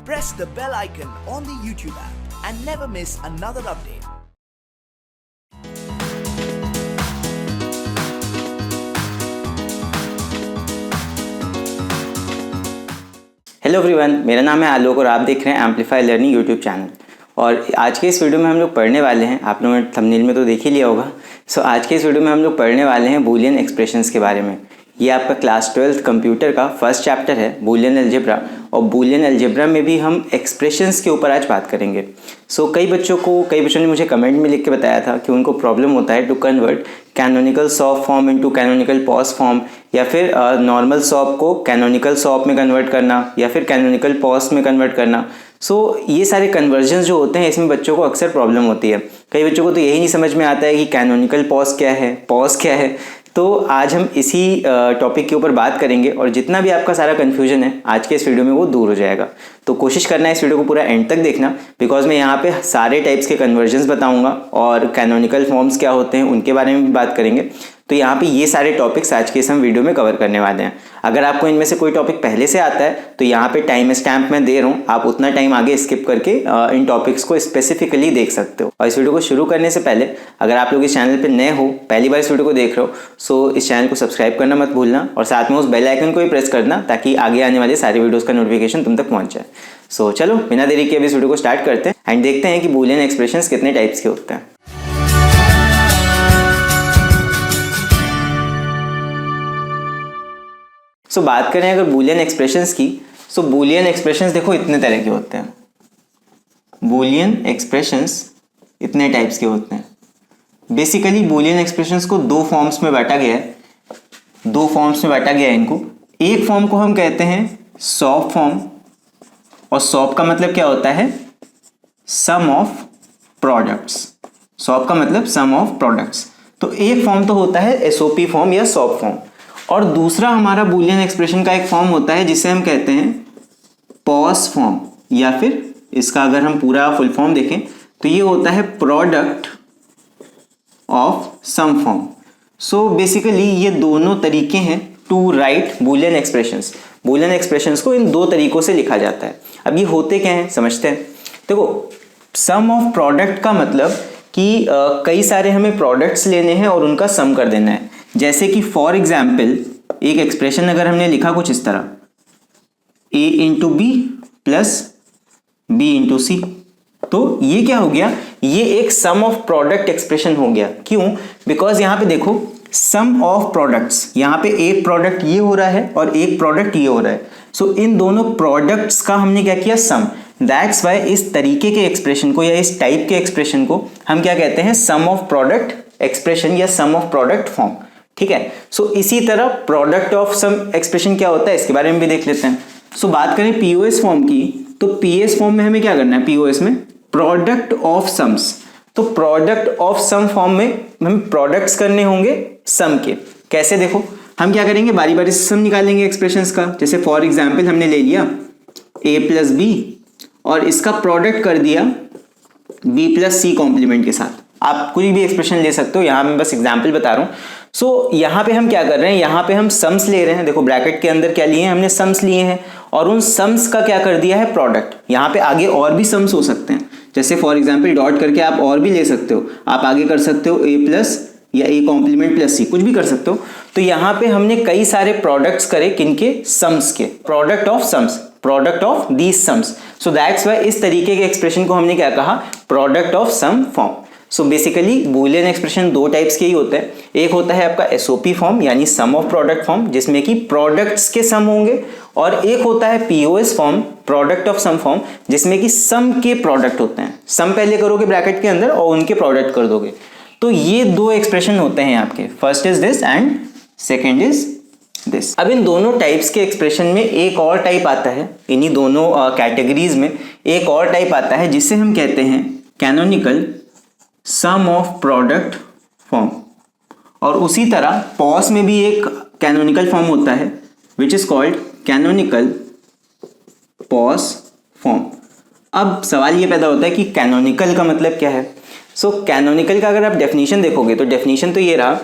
press the bell icon on the YouTube app and never miss another update. Hello everyone, मेरा नाम है आलोक और आप देख रहे हैं एम्पलीफाई लर्निंग यूट्यूब चैनल। और आज के इस वीडियो में हम लोग पढ़ने वाले हैं, आप लोगों ने थंबनेल में तो देख ही लिया होगा। आज के इस वीडियो में हम लोग पढ़ने वाले हैं बूलियन एक्सप्रेशंस के बारे में। ये आपका क्लास 12 कंप्यूटर का फर्स्ट चैप्टर है बूलियन अलजेब्रा, और बूलियन अलजेब्रा में भी हम एक्सप्रेशंस के ऊपर आज बात करेंगे। कई बच्चों ने मुझे कमेंट में लिख के बताया था कि उनको प्रॉब्लम होता है to convert canonical SOP form into canonical POS form, या फिर नॉर्मल सॉप को कैनोनिकल सॉप में कन्वर्ट करना, या फिर कैनोनिकल पॉज में कन्वर्ट करना। ये सारे कन्वर्जन्स जो होते हैं इसमें बच्चों को अक्सर प्रॉब्लम होती है। कई बच्चों को तो यही नहीं समझ में आता है कि कैनोनिकल पॉज क्या है, पॉज क्या है। तो आज हम इसी टॉपिक के ऊपर बात करेंगे और जितना भी आपका सारा कन्फ्यूजन है आज के इस वीडियो में वो दूर हो जाएगा। तो कोशिश करना है इस वीडियो को पूरा एंड तक देखना, बिकॉज मैं यहाँ पे सारे टाइप्स के कन्वर्जन्स बताऊंगा और कैनोनिकल फॉर्म्स क्या होते हैं उनके बारे में भी बात करेंगे। तो यहाँ पे ये सारे टॉपिक्स आज के इस हम वीडियो में कवर करने वाले हैं। अगर आपको इनमें से कोई टॉपिक पहले से आता है तो यहाँ पे टाइम स्टैम्प मैं दे रहा हूँ, आप उतना टाइम आगे स्किप करके इन टॉपिक्स को स्पेसिफिकली देख सकते हो। और इस वीडियो को शुरू करने से पहले अगर आप लोग इस चैनल पर नए हो, पहली बार इस वीडियो को देख रहे हो, इस चैनल को सब्सक्राइब करना मत भूलना और साथ में उस बेल आइकन को भी प्रेस करना ताकि आगे आने वाले सारे वीडियोज़ का नोटिफिकेशन तुम तक पहुँच जाए। चलो बिना देरी के अब इस वीडियो को स्टार्ट करते हैं एंड देखते हैं कि बूलियन एक्सप्रेशंस कितने टाइप्स के होते हैं। बात करें अगर बूलियन एक्सप्रेशंस की, बूलियन एक्सप्रेशंस देखो इतने तरह के होते हैं। बूलियन एक्सप्रेशंस इतने टाइप्स के होते हैं। बेसिकली बूलियन एक्सप्रेशंस को दो फॉर्म्स में बांटा गया है, इनको। एक फॉर्म को हम कहते हैं सॉप फॉर्म, और सॉप का मतलब क्या होता है, सम ऑफ प्रोडक्ट्स। सॉप का मतलब सम ऑफ प्रोडक्ट्स। तो एक फॉर्म तो होता है एसओपी फॉर्म या सॉप फॉर्म, और दूसरा हमारा बूलियन एक्सप्रेशन का एक फॉर्म होता है जिसे हम कहते हैं पॉज फॉर्म, या फिर इसका अगर हम पूरा फुल फॉर्म देखें तो ये होता है product of sum form. Basically ये दोनों तरीके हैं to write Boolean expressions. Boolean expressions को इन दो तरीकों से लिखा जाता है। अब ये होते क्या हैं समझते हैं। देखो, सम ऑफ प्रोडक्ट का मतलब कि कई सारे हमें प्रोडक्ट्स लेने हैं और उनका सम कर देना है। जैसे कि फॉर एग्जाम्पल एक एक्सप्रेशन अगर हमने लिखा कुछ इस तरह, a into B plus B into C, तो ये क्या हो गया, ये एक सम ऑफ प्रोडक्ट एक्सप्रेशन हो गया। क्यों? बिकॉज यहाँ पे देखो सम ऑफ प्रोडक्ट्स, यहाँ पे एक प्रोडक्ट ये हो रहा है और एक प्रोडक्ट ये हो रहा है। इन दोनों प्रोडक्ट्स का हमने क्या किया, सम। दैट्स वाई इस तरीके के एक्सप्रेशन को या इस टाइप के एक्सप्रेशन को हम क्या कहते हैं, सम ऑफ प्रोडक्ट एक्सप्रेशन या सम ऑफ प्रोडक्ट फॉर्म। ठीक है। इसी तरह प्रोडक्ट ऑफ सम एक्सप्रेशन क्या होता है इसके बारे में भी देख लेते हैं। बात करें पीओएस फॉर्म की, तो पीएस फॉर्म में हमें क्या करना है, पीओएस में प्रोडक्ट ऑफ समस। तो प्रोडक्ट ऑफ सम फॉर्म में हमें प्रोडक्ट्स करने होंगे सम के। कैसे, देखो हम क्या करेंगे, बारी बारी से सम निकालेंगे एक्सप्रेशंस का। जैसे फॉर एग्जांपल हमने ले लिया a प्लस बी और इसका प्रोडक्ट कर दिया b प्लस सी कॉम्प्लीमेंट के साथ। आप कोई भी एक्सप्रेशन ले सकते हो, यहाँ मैं बस एग्जाम्पल बता रहा हूँ। यहाँ पे हम क्या कर रहे हैं, यहाँ पे हम सम्स ले रहे हैं। देखो ब्रैकेट के अंदर क्या लिए हैं, हमने सम्स लिए हैं और उन सम्स का क्या कर दिया है, प्रोडक्ट। यहाँ पे आगे और भी सम्स हो सकते हैं, जैसे फॉर एग्जांपल डॉट करके आप और भी ले सकते हो। आप आगे कर सकते हो a प्लस या a कॉम्प्लीमेंट प्लस सी, कुछ भी कर सकते हो। तो यहाँ पे हमने कई सारे प्रोडक्ट्स करे, किनके, सम्स के, product of sums, product of these sums. That's why इस तरीके के एक्सप्रेशन को हमने क्या कहा, product of sum form. Basically Boolean expression दो टाइप्स के ही होते हैं। एक होता है आपका एसओपी फॉर्म यानी सम ऑफ प्रोडक्ट फॉर्म, जिसमें कि प्रोडक्ट्स के सम होंगे, और एक होता है POS form, product of sum form, जिसमें कि सम के प्रोडक्ट होते हैं। सम पहले करोगे ब्रैकेट के अंदर और उनके प्रोडक्ट कर दोगे। तो ये दो एक्सप्रेशन होते हैं आपके, first is this and second is this. अब इन दोनों टाइप्स के एक्सप्रेशन में एक और टाइप आता है, इन्हीं दोनों कैटेगरीज में एक और टाइप आता है जिसे हम कहते हैं canonical sum of product form. और उसी तरह पॉज में भी एक कैनोनिकल फॉर्म होता है which is called canonical POS form. अब सवाल ये पैदा होता है कि कैनोनिकल का मतलब क्या है। कैनोनिकल का अगर आप डेफिनेशन देखोगे तो डेफिनेशन तो ये रहा,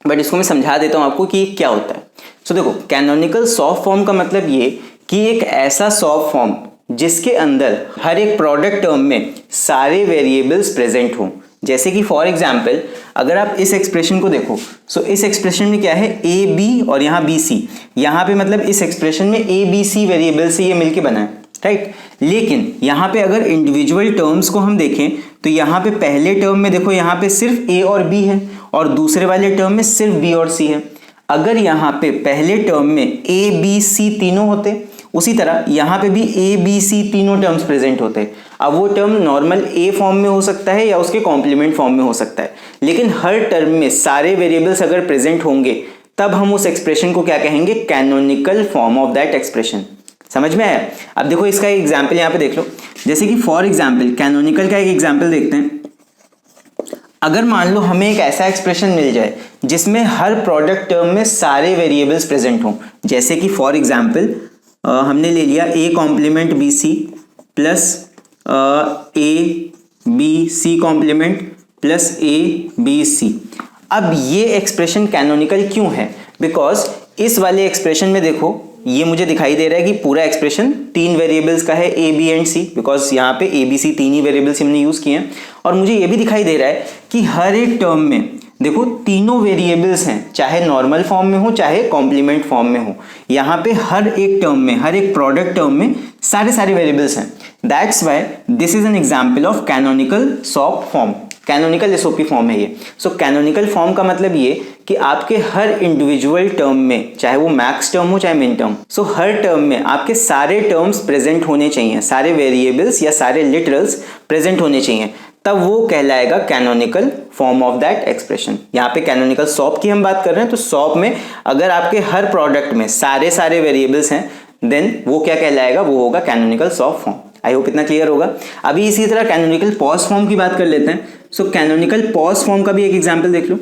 बट इसको मैं समझा देता हूँ आपको कि क्या होता है। देखो कैनोनिकल सॉफ्ट फॉर्म का मतलब ये कि एक ऐसा सॉफ्ट फॉर्म जिसके अंदर हर एक प्रोडक्ट टर्म में सारे वेरिएबल्स प्रेजेंट हों। जैसे कि फॉर एग्जाम्पल अगर आप इस एक्सप्रेशन को देखो, सो इस एक्सप्रेशन में क्या है, ए बी और यहाँ बी सी, यहाँ पे मतलब इस एक्सप्रेशन में ए बी सी वेरिएबल से ये मिलके बना है, राइट। लेकिन यहाँ पे अगर इंडिविजुअल टर्म्स को हम देखें तो यहाँ पे पहले टर्म में देखो यहाँ पे सिर्फ ए और बी है और दूसरे वाले टर्म में सिर्फ बी और सी है। अगर यहाँ पे पहले टर्म में ए बी सी तीनों होते, उसी तरह यहाँ पे भी ए बी सी तीनों टर्म्स प्रेजेंट होते। अब वो टर्म नॉर्मल ए फॉर्म में हो सकता है या उसके कॉम्प्लीमेंट फॉर्म में हो सकता है, लेकिन हर टर्म में सारे वेरिएबल्स अगर प्रेजेंट होंगे तब हम उस एक्सप्रेशन को क्या कहेंगे, canonical form of that expression. समझ में आया? अब देखो इसका एक एग्जाम्पल यहाँ पे देख लो। जैसे कि फॉर एग्जाम्पल कैनोनिकल का एक एग्जाम्पल देखते हैं। अगर मान लो हमें एक ऐसा एक्सप्रेशन मिल जाए जिसमें हर प्रोडक्ट टर्म में सारे वेरिएबल्स प्रेजेंट हों, जैसे कि फॉर एग्जाम्पल हमने ले लिया A complement B C plus A B C complement plus A B C. अब ये एक्सप्रेशन कैनोनिकल क्यों है? बिकॉज इस वाले एक्सप्रेशन में देखो ये मुझे दिखाई दे रहा है कि पूरा एक्सप्रेशन तीन वेरिएबल्स का है, A B and C, because यहाँ पे ए बी सी तीन ही वेरिएबल्स हमने यूज किए हैं। और मुझे ये भी दिखाई दे रहा है कि हर एक टर्म में देखो तीनों वेरिएबल्स हैं, चाहे नॉर्मल फॉर्म में हो चाहे कॉम्प्लीमेंट फॉर्म में हो। यहाँ पे हर एक टर्म में, हर एक प्रोडक्ट टर्म में सारे वेरिएबल्स हैं। That's why this is an example of canonical SOP form, canonical SOP form है ये। सो कैनोनिकल फॉर्म का मतलब ये कि आपके हर इंडिविजुअल टर्म में, चाहे वो मैक्स टर्म हो चाहे मिन टर्म, सो हर टर्म में आपके सारे टर्म्स प्रेजेंट होने चाहिए, सारे वेरिएबल्स या सारे लिटरल्स प्रेजेंट होने चाहिए, तब वो कहलाएगा canonical form of that expression. यहाँ पे कैनोनिकल सॉप की हम बात कर रहे हैं, तो सॉप में अगर आपके हर प्रोडक्ट में सारे वेरिएबल्स हैं देन वो क्या कहलाएगा, वो होगा canonical SOP form. I hope इतना क्लियर होगा। अभी इसी तरह कैनोनिकल पॉज फॉर्म की बात कर लेते हैं। सो कैनोनिकल पॉज फॉर्म का भी एक एग्जांपल देख लो।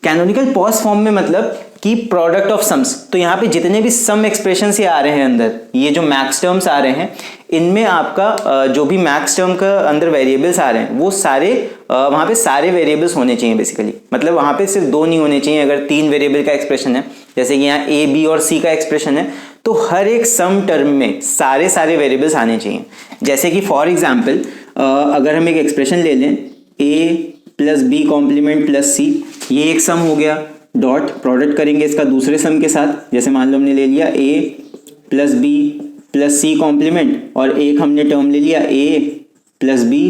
कैनोनिकल पॉज फॉर्म में मतलब कि प्रोडक्ट ऑफ सम्स, तो यहाँ पे जितने भी सम एक्सप्रेशंस ये आ रहे हैं अंदर, ये जो मैक्स टर्म्स आ रहे हैं, इनमें आपका जो भी मैक्स टर्म का अंदर वेरिएबल्स आ रहे हैं वो सारे वहाँ पे सारे वेरिएबल्स होने चाहिए बेसिकली। मतलब वहाँ पे सिर्फ दो नहीं होने चाहिए। अगर तीन वेरिएबल का एक्सप्रेशन है, जैसे कि यहाँ ए बी और सी का एक्सप्रेशन है, तो हर एक सम टर्म में सारे वेरिएबल्स आने चाहिए। जैसे कि फॉर एग्जाम्पल अगर हम एक एक्सप्रेशन ले लें, ए प्लस बी कॉम्प्लीमेंट प्लस सी, ये एक सम हो गया, डॉट प्रोडक्ट करेंगे इसका दूसरे सम के साथ। जैसे मान लो हमने ले लिया A plus B plus C complement और एक हमने टर्म ले लिया A plus B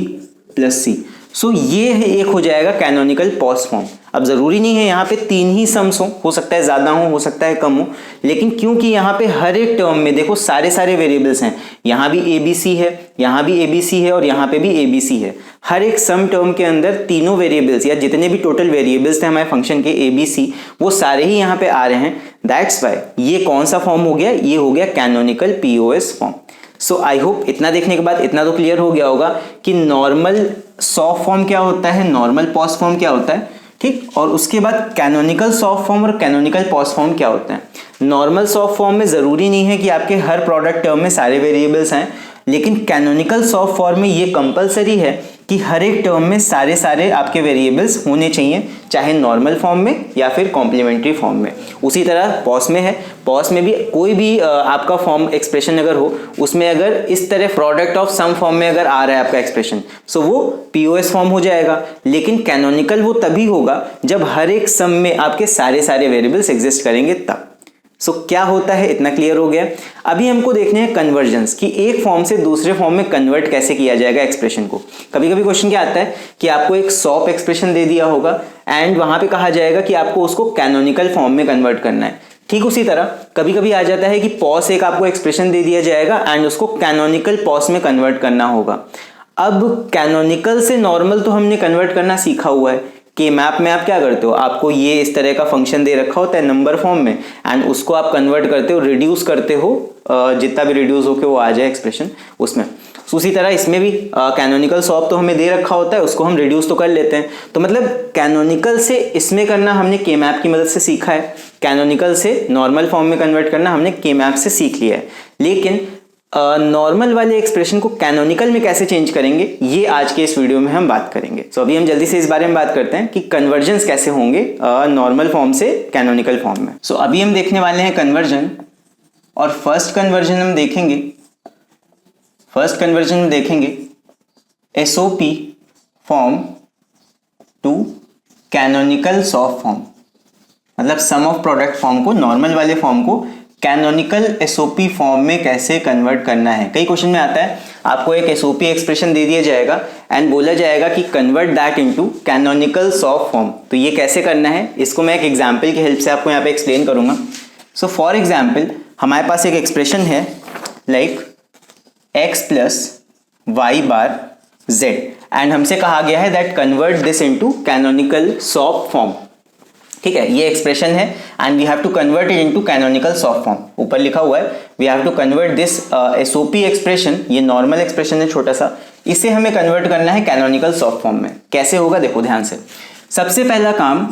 plus C. So ये एक हो जाएगा कैनोनिकल पॉज फॉर्म। अब ज़रूरी नहीं है यहाँ पे तीन ही सम्स हो सकता है ज़्यादा हो सकता है कम हो, लेकिन क्योंकि यहाँ पे हर एक टर्म में देखो सारे वेरिएबल्स हैं, यहाँ भी ए बी सी है, यहाँ भी ए बी सी है और यहाँ पे भी ए बी सी है। हर एक सम टर्म के अंदर तीनों वेरिएबल्स या जितने भी टोटल वेरिएबल्स थे हमारे फंक्शन के ए बी सी, वो सारे ही यहाँ पे आ रहे हैं। दैट्स वाई ये कौन सा फॉर्म हो गया, ये हो गया canonical POS form. So I hope इतना देखने के बाद इतना तो क्लियर हो गया होगा कि नॉर्मल सॉफ्ट फॉर्म क्या होता है, नॉर्मल पॉज फॉर्म क्या होता है, ठीक। और उसके बाद कैनोनिकल सॉफ्ट फॉर्म और कैनोनिकल पॉज फॉर्म क्या होता है। नॉर्मल सॉफ्ट फॉर्म में ज़रूरी नहीं है कि आपके हर प्रोडक्ट टर्म में सारे वेरिएबल्स आएँ, लेकिन कैनोनिकल सॉफ्ट फॉर्म में ये कंपलसरी है कि हर एक टर्म में सारे आपके वेरिएबल्स होने चाहिए, चाहे नॉर्मल फॉर्म में या फिर कॉम्प्लीमेंट्री फॉर्म में। उसी तरह पॉज में है, पॉज में भी कोई भी आपका फॉर्म एक्सप्रेशन अगर हो, उसमें अगर इस तरह प्रोडक्ट ऑफ सम फॉर्म में अगर आ रहा है आपका एक्सप्रेशन, सो वो पीओएस फॉर्म हो जाएगा। लेकिन कैनोनिकल वो तभी होगा जब हर एक सम में आपके सारे वेरिएबल्स एग्जिस्ट करेंगे तब। सो क्या होता है, इतना क्लियर हो गया। अभी हमको देखने हैं कन्वर्जन्स, कि एक फॉर्म से दूसरे फॉर्म में कन्वर्ट कैसे किया जाएगा एक्सप्रेशन को। कभी कभी क्वेश्चन क्या आता है कि आपको एक सॉप एक्सप्रेशन दे दिया होगा एंड वहां पे कहा जाएगा कि आपको उसको कैनोनिकल फॉर्म में कन्वर्ट करना है। ठीक उसी तरह कभी कभी आ जाता है कि पॉज एक आपको एक्सप्रेशन दे दिया जाएगा एंड उसको कैनोनिकल पॉज में कन्वर्ट करना होगा। अब कैनोनिकल से नॉर्मल तो हमने कन्वर्ट करना सीखा हुआ है कि मैप में आप क्या करते हो, आपको ये इस तरह का फंक्शन दे रखा होता है नंबर फॉर्म में एंड उसको आप कन्वर्ट करते हो, रिड्यूस करते हो, जितना भी रिड्यूस होके वो आ जाए एक्सप्रेशन उसमें। उसी तरह इसमें भी कैनोनिकल सॉप तो हमें दे रखा होता है, उसको हम रिड्यूस तो कर लेते हैं। तो मतलब कैनोनिकल से इसमें करना हमने के मैप की मदद से सीखा है, कैनोनिकल से नॉर्मल फॉर्म में कन्वर्ट करना हमने के मैप से सीख लिया है। लेकिन नॉर्मल वाले एक्सप्रेशन को कैनोनिकल में कैसे चेंज करेंगे, ये आज के इस वीडियो में हम बात करेंगे। सो अभी हम जल्दी से इस बारे में बात करते हैं कि कन्वर्जन्स कैसे होंगे नॉर्मल फॉर्म से कैनोनिकल फॉर्म में। सो अभी हम देखने वाले हैं कन्वर्जन, और फर्स्ट कन्वर्जन हम देखेंगे फर्स्ट कन्वर्जन में देखेंगे SOP form to canonical SOP form, मतलब सम ऑफ प्रोडक्ट फॉर्म को, नॉर्मल वाले फॉर्म को कैनोनिकल SOP फॉर्म में कैसे कन्वर्ट करना है। कई क्वेश्चन में आता है आपको एक SOP एक्सप्रेशन दे दिया जाएगा एंड बोला जाएगा कि convert that into canonical SOP form. तो ये कैसे करना है इसको मैं एक एग्जांपल की हेल्प से आपको यहाँ पे एक्सप्लेन करूंगा। सो फॉर एग्जांपल हमारे पास एक एक्सप्रेशन है like x plus Y bar z and हमसे कहा गया है that convert this into canonical SOP form. ठीक है, ये एक्सप्रेशन है and we have to convert it into canonical SOP form. ऊपर लिखा हुआ है we have to convert this SOP expression, ये नॉर्मल एक्सप्रेशन है छोटा सा, इसे हमें कन्वर्ट करना है कैनोनिकल सॉफ्ट फॉर्म में। कैसे होगा देखो ध्यान से। सबसे पहला काम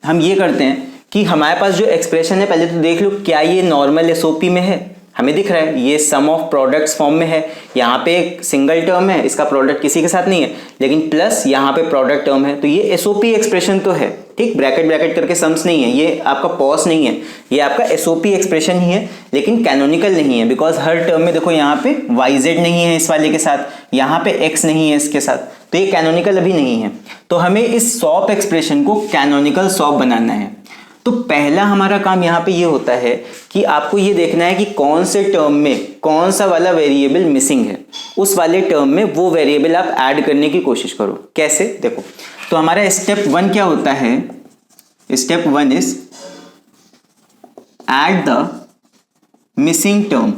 हम ये करते हैं कि हमारे पास जो एक्सप्रेशन है पहले तो देख लो क्या ये नॉर्मल SOP में है, हमें दिख रहा है ये सम ऑफ प्रोडक्ट्स फॉर्म में है। यहाँ पे एक सिंगल टर्म है, इसका प्रोडक्ट किसी के साथ नहीं है, लेकिन प्लस यहाँ पे प्रोडक्ट टर्म है, तो ये SOP एक्सप्रेशन तो है। ठीक, ब्रैकेट ब्रैकेट करके सम्स नहीं है, ये आपका पॉज नहीं है, ये आपका SOP एक्सप्रेशन ही है, लेकिन कैनोनिकल नहीं है बिकॉज हर टर्म में देखो यहाँ पे YZ नहीं है इस वाले के साथ, यहाँ पे X नहीं है इसके साथ, तो ये कैनोनिकल अभी नहीं है। तो हमें इस सॉप एक्सप्रेशन को कैनोनिकल सॉप बनाना है। तो पहला हमारा काम यहाँ पे ये होता है कि आपको ये देखना है कि कौन से टर्म में कौन सा वाला वेरिएबल मिसिंग है, उस वाले टर्म में वो वेरिएबल आप ऐड करने की कोशिश करो। कैसे देखो, तो हमारा स्टेप 1 क्या होता है, step 1 is add the missing term.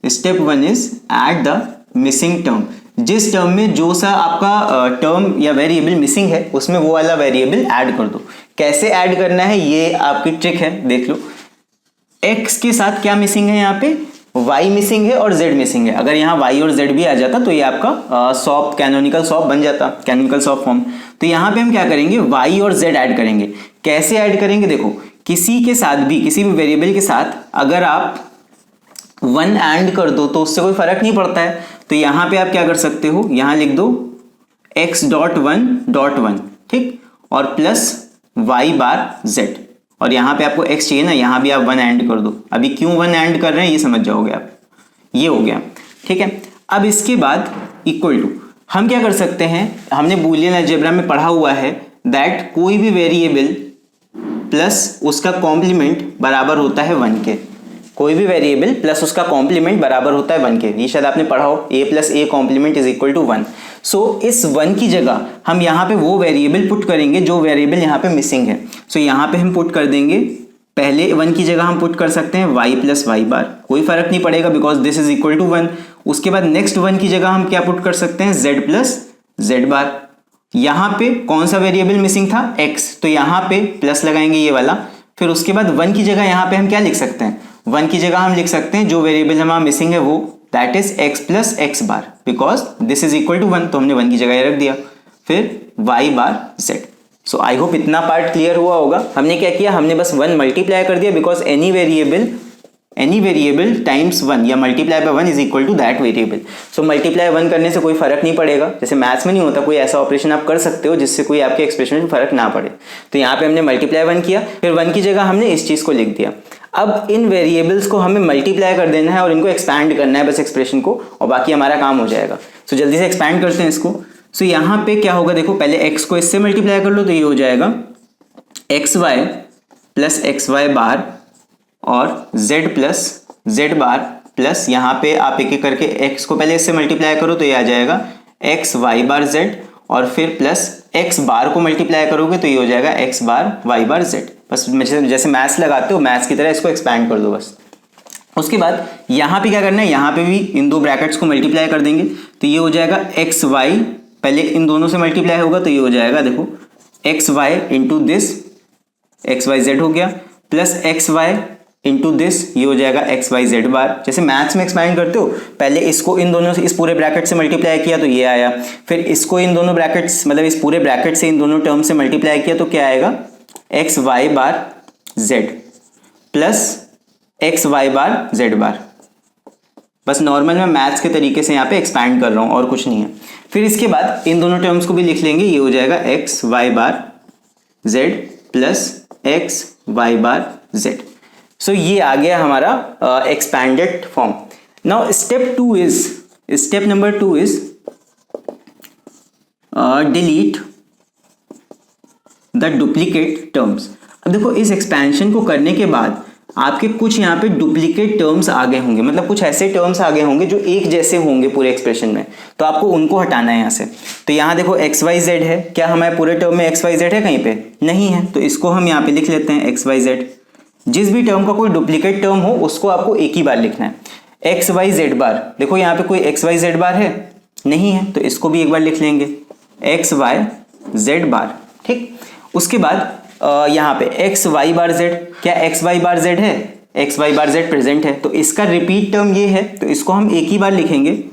Step 1 is add the missing term. जिस टर्म में जो सा आपका टर्म या वेरिएबल मिसिंग है उसमें वो वाला वेरिएबल ऐड कर दो। कैसे ऐड करना है ये आपकी ट्रिक है, देख लो। x के साथ क्या मिसिंग है, यहाँ पे y मिसिंग है और z मिसिंग है। अगर यहाँ y और z भी आ जाता तो ये आपका सॉफ्ट कैनोनिकल सॉफ्ट बन जाता, कैनोनिकल सॉफ्ट फॉर्म। तो यहाँ पे हम क्या करेंगे, y और z ऐड करेंगे। कैसे ऐड करेंगे देखो, किसी के साथ भी किसी भी वेरिएबल के साथ अगर आप 1 ऐड कर दो तो उससे कोई फर्क नहीं पड़ता है। तो यहाँ पे आप क्या कर सकते हो, यहाँ लिख दो x.1.1, ठीक, और प्लस y बार z, और यहाँ पे आपको x चाहिए ना, यहाँ भी आप 1 ऐड कर दो। अभी क्यों 1 ऐड कर रहे हैं ये समझ जाओगे आप। ये हो गया, ठीक है। अब इसके बाद इक्वल टू हम क्या कर सकते हैं, हमने बूलियन अलजेब्रा में पढ़ा हुआ है दैट कोई भी वेरिएबल प्लस उसका कॉम्प्लीमेंट बराबर होता है 1 के। कोई भी वेरिएबल प्लस उसका कॉम्प्लीमेंट बराबर होता है 1 के, ये शायद आपने पढ़ा हो, a plus a complement is equal to 1। So इस 1 की जगह हम यहाँ पे वो वेरिएबल पुट करेंगे जो वेरिएबल यहाँ पे मिसिंग है। सो यहाँ पे हम पुट कर देंगे, पहले 1 की जगह हम पुट कर सकते हैं y प्लस वाई बार, कोई फर्क नहीं पड़ेगा because this is equal to 1। उसके बाद नेक्स्ट 1 की जगह हम क्या पुट कर सकते हैं, z प्लस z बार। यहाँ पे कौन सा वेरिएबल मिसिंग था, x, तो यहाँ पे प्लस लगाएंगे ये वाला। फिर उसके बाद 1 की जगह यहाँ पे हम क्या लिख सकते हैं, 1 की जगह हम लिख सकते हैं जो वेरिएबल हमारा मिसिंग है वो that is x plus X bar, because this is equal to 1, तो हमने 1 की जगह रख दिया। फिर y bar z। So I hope इतना पार्ट क्लियर हुआ होगा। हमने क्या किया, हमने बस 1 मल्टीप्लाई कर दिया बिकॉज एनी वेरिएबल टाइम्स 1 या multiply by 1 is equal to that variable. So multiply 1 करने से कोई फर्क नहीं पड़ेगा, जैसे मैथ्स में नहीं होता, कोई ऐसा ऑपरेशन आप कर सकते हो जिससे कोई आपके एक्सप्रेशन में फर्क ना पड़े। तो यहाँ पे हमने मल्टीप्लाई 1 किया, फिर 1 की जगह हमने इस चीज़ को लिख दिया। अब इन वेरिएबल्स को हमें मल्टीप्लाई कर देना है और इनको एक्सपैंड करना है बस एक्सप्रेशन को, और बाकी हमारा काम हो जाएगा। सो जल्दी से एक्सपैंड करते हैं इसको। सो यहाँ पे क्या होगा देखो, पहले x को इससे मल्टीप्लाई कर लो तो ये हो जाएगा xy प्लस xy बार और z प्लस z बार प्लस यहाँ पे आप एक एक करके x को पहले इससे मल्टीप्लाई करो तो ये आ जाएगा xy बार z, और फिर प्लस x बार को मल्टीप्लाई करोगे तो ये हो जाएगा x बार y बार z। बस जैसे मैथ्स लगाते हो मैथ्स की तरह इसको एक्सपैंड कर दो बस। उसके बाद यहाँ पे क्या करना है, यहाँ पे भी इन दो ब्रैकेट्स को मल्टीप्लाई कर देंगे तो ये हो जाएगा एक्स वाई, पहले इन दोनों से मल्टीप्लाई होगा तो ये हो जाएगा देखो X Y into this X Y Z हो गया, plus X Y into this ये हो जाएगा एक्स वाई जेड बार। जैसे मैथ्स में एक्सपैंड करते हो, पहले इसको इन दोनों से इस पूरे ब्रैकेट से मल्टीप्लाई किया तो ये आया, फिर इसको इन दोनों ब्रैकेट्स मतलब इस पूरे ब्रैकेट से इन दोनों टर्म से मल्टीप्लाई किया तो क्या आएगा एक्स वाई बार जेड प्लस एक्स वाई बार जेड बार। बस नॉर्मल मैं मैथ्स के तरीके से यहाँ पे एक्सपैंड कर रहा हूँ और कुछ नहीं है। फिर इसके बाद इन दोनों टर्म्स को भी लिख लेंगे, ये हो जाएगा एक्स वाई बार जेड प्लस एक्स वाई बार जेड। सो ये आ गया हमारा expanded form. Now step 2 is step number 2 is delete the duplicate terms. अब देखो इस एक्सपेंशन को करने के बाद आपके कुछ यहाँ पे डुप्लीकेट टर्म्स आ गए होंगे, मतलब कुछ ऐसे टर्म्स आ गए होंगे जो एक जैसे होंगे पूरे एक्सप्रेशन में, तो आपको उनको हटाना है यहाँ से। तो यहाँ देखो एक्स वाई जेड है, क्या हमारे पूरे टर्म में एक्स वाई जेड है कहीं पे? नहीं है, तो इसको हम यहाँ पे लिख लेते हैं एक्स वाई जेड। जिस भी टर्म का कोई डुप्लीकेट टर्म हो उसको आपको एक ही बार लिखना है। एक्स वाई जेड बार, देखो यहाँ पे कोई एक्स वाई जेड बार है? नहीं है, तो इसको भी एक बार लिख लेंगे एक्स वाई जेड बार। ठीक, उसके बाद यहाँ पे एक्स वाई बार जेड, क्या एक्स वाई बार जेड है? एक्स वाई बार जेड प्रेजेंट है, तो इसका रिपीट टर्म ये है, तो इसको हम एक ही बार लिखेंगे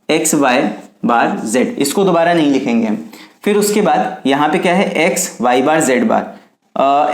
एक्स वाई बार जेड, इसको दोबारा नहीं लिखेंगे हम। फिर उसके बाद यहाँ पे क्या है? एक्स वाई बार जेड बार।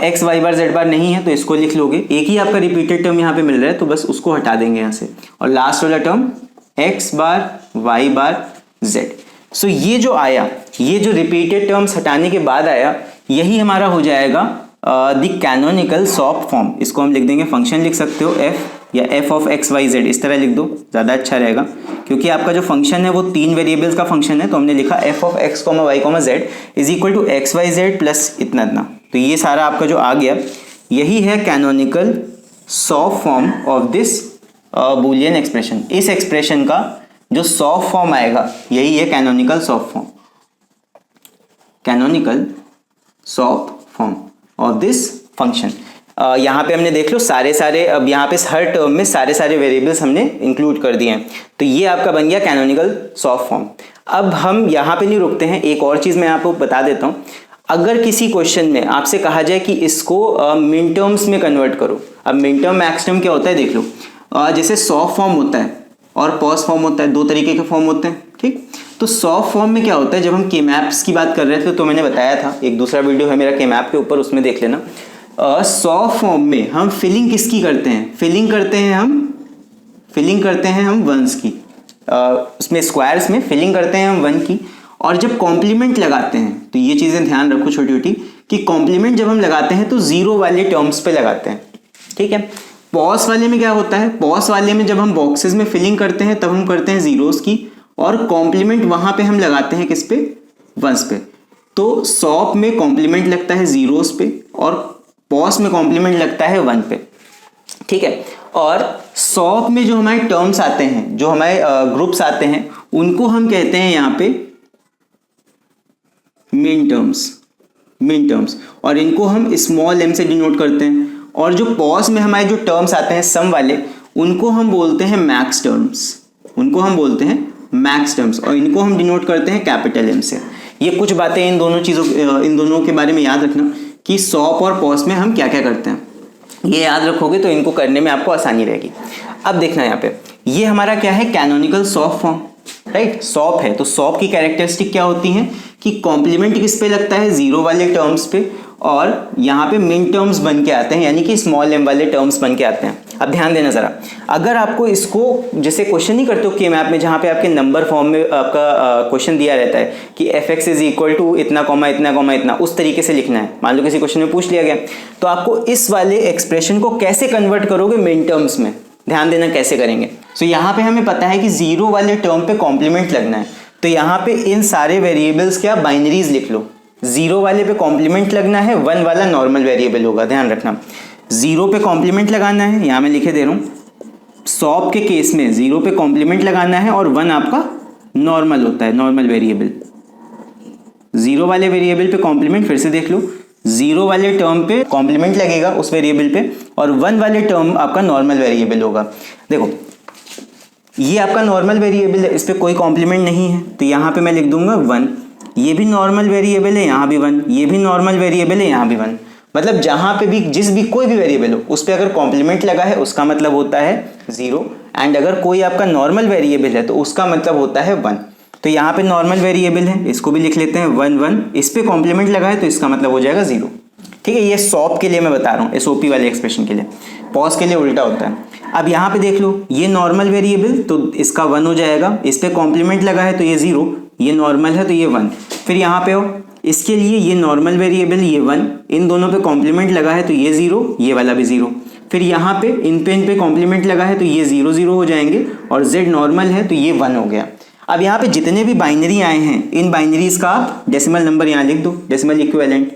एक्स वाई बार जेड बार नहीं है, तो इसको लिख लोगे, एक ही आपका रिपीटेड टर्म यहाँ पे मिल रहा है, तो बस उसको हटा देंगे यहाँ से। और लास्ट वाला टर्म एक्स बार वाई बार जेड। सो ये जो आया, ये जो रिपीटेड टर्म्स हटाने के बाद आया, यही हमारा हो जाएगा द कैनोनिकल सॉफ्ट फॉर्म। इसको हम लिख देंगे, फंक्शन लिख सकते हो एफ या F of X Y Z, इस तरह लिख दो, ज़्यादा अच्छा रहेगा, क्योंकि आपका जो फंक्शन है वो 3 वेरिएबल्स का फंक्शन है। तो हमने लिखा F of X comma Y comma Z is equal to X Y Z plus इतना इतना। तो ये सारा आपका जो आ गया, यही है canonical SOP form of this Boolean expression. इस एक्सप्रेशन का जो सॉफ्ट फॉर्म आएगा यही है canonical SOP form, canonical SOP form of this function. यहाँ पे हमने देख लो सारे अब यहाँ पे हर टर्म में सारे वेरिएबल्स हमने इंक्लूड कर दिए हैं, तो ये आपका बन गया कैनोनिकल सॉफ्ट फॉर्म। अब हम यहाँ पे नहीं रुकते हैं, एक और चीज़ मैं आपको बता देता हूँ। अगर किसी क्वेश्चन में आपसे कहा जाए कि इसको मिन टर्म्स में कन्वर्ट करो, अब मिन टर्म मैक्स टर्म क्या होता है देख लो। जैसे सॉफ्ट फॉर्म होता है और पॉज फॉर्म होता है, दो तरीके के फॉर्म होते हैं। ठीक, तो सॉफ्ट फॉर्म में क्या होता है, जब हम के मैप्स की बात कर रहे थे तो मैंने बताया था, एक दूसरा वीडियो है मेरा के मैप के ऊपर, उसमें देख लेना। सॉफ्ट फॉर्म में हम फिलिंग किसकी करते हैं? फिलिंग करते हैं हम वंस की, उसमें स्क्वायर्स में फिलिंग करते हैं हम 1 की। और जब कॉम्प्लीमेंट लगाते हैं, तो ये चीज़ें ध्यान रखो छोटी छोटी, कि कॉम्प्लीमेंट जब हम लगाते हैं तो 0 वाले टर्म्स पे लगाते हैं। ठीक है, पॉज वाले में क्या होता है? पॉज वाले में जब हम बॉक्सेस में फिलिंग करते हैं तब हम करते हैं जीरोस की, और कॉम्प्लीमेंट वहां पे हम लगाते हैं किस पे? वंस पे। तो सॉफ्ट में कॉम्प्लीमेंट लगता है जीरोस पे और पॉज में कॉम्प्लीमेंट लगता है 1 पे। ठीक है, और सॉफ्ट में जो हमारे टर्म्स आते हैं, जो हमारे ग्रुप्स आते हैं, उनको हम कहते हैं यहाँ पे मिन टर्म्स, और इनको हम स्मॉल m से डिनोट करते हैं। और जो पॉज में हमारे जो टर्म्स आते हैं सम वाले, उनको हम बोलते हैं मैक्स टर्म्स, और इनको हम डिनोट करते हैं कैपिटल M से। ये कुछ बातें इन दोनों के बारे में याद रखना कि सॉफ्ट और पॉज में हम क्या क्या करते हैं, ये याद रखोगे तो इनको करने में आपको आसानी रहेगी। अब देखना यहाँ पे, ये हमारा क्या है? Canonical SOP form, right. Soft है तो सॉफ्ट की कैरेक्टरिस्टिक क्या होती हैं कि कॉम्प्लीमेंट किस पे लगता है? 0 वाले टर्म्स पे, और यहाँ पे मिन टर्म्स बन के आते हैं, यानी कि स्मॉल m वाले टर्म्स बन के आते हैं। अब ध्यान देना ज़रा, अगर आपको इसको जैसे क्वेश्चन नहीं करते हो के मैप में, जहाँ पे आपके नंबर फॉर्म में आपका क्वेश्चन दिया रहता है कि f(x) इज इक्वल टू इतना कॉमा इतना कॉमा इतना, उस तरीके से लिखना है। मान लो किसी क्वेश्चन में पूछ लिया गया, तो आपको इस वाले एक्सप्रेशन को कैसे कन्वर्ट करोगे मिन टर्म्स में, ध्यान देना कैसे करेंगे। सो यहाँ पे हमें पता है कि 0 वाले टर्म पे कॉम्प्लीमेंट लगना है, तो यहाँ पे इन सारे वेरिएबल्स क्या बाइनरीज लिख लो। 0 वाले पे कॉम्प्लीमेंट लगना है, 1 वाला नॉर्मल वेरिएबल होगा, ध्यान रखना। 0 पे कॉम्प्लीमेंट लगाना है, यहाँ मैं लिखे दे रहा हूँ, सॉफ्ट के केस में 0 पे कॉम्प्लीमेंट लगाना है और 1 आपका नॉर्मल होता है, नॉर्मल वेरिएबल। 0 वाले वेरिएबल पे कॉम्प्लीमेंट, फिर से देख लो, 0 वाले टर्म पे कॉम्प्लीमेंट लगेगा उस वेरिएबल पे, और 1 वाले टर्म आपका नॉर्मल वेरिएबल होगा। देखो ये आपका नॉर्मल वेरिएबल है, इस पे कोई कॉम्प्लीमेंट नहीं है, तो यहाँ पे मैं लिख दूंगा 1। ये भी नॉर्मल वेरिएबल है, यहाँ भी 1, ये भी नॉर्मल वेरिएबल है, यहाँ भी 1। मतलब जहाँ पे भी कोई भी वेरिएबल हो उस पर अगर कॉम्प्लीमेंट लगा है उसका मतलब होता है 0, एंड अगर कोई आपका नॉर्मल वेरिएबल है तो उसका मतलब होता है 1। तो यहाँ पे नॉर्मल वेरिएबल है, इसको भी लिख लेते हैं 1 1, इस पे कॉम्प्लीमेंट लगा है तो इसका मतलब हो जाएगा 0। ठीक है, ये सॉफ्ट के लिए मैं बता रहा हूँ, SOP वाले एक्सप्रेशन के लिए। पॉज के लिए उल्टा होता है। अब यहाँ पे देख लो, ये नॉर्मल वेरिएबल तो इसका 1 हो जाएगा, इस पे कॉम्प्लीमेंट लगा है तो ये 0, ये नॉर्मल है तो ये 1। फिर यहाँ पे हो, इसके लिए ये नॉर्मल वेरिएबल ये 1, इन दोनों पे कॉम्प्लीमेंट लगा है तो ये 0, ये वाला भी 0। फिर यहाँ पे इन पे कॉम्प्लीमेंट लगा है तो ये 0 0 हो जाएंगे और z नॉर्मल है तो ये 1 हो गया। अब यहाँ पे जितने भी बाइनरी आए हैं इन बाइनरीज का आप डेसिमल नंबर यहाँ लिख दो, डेसिमल इक्विवेलेंट,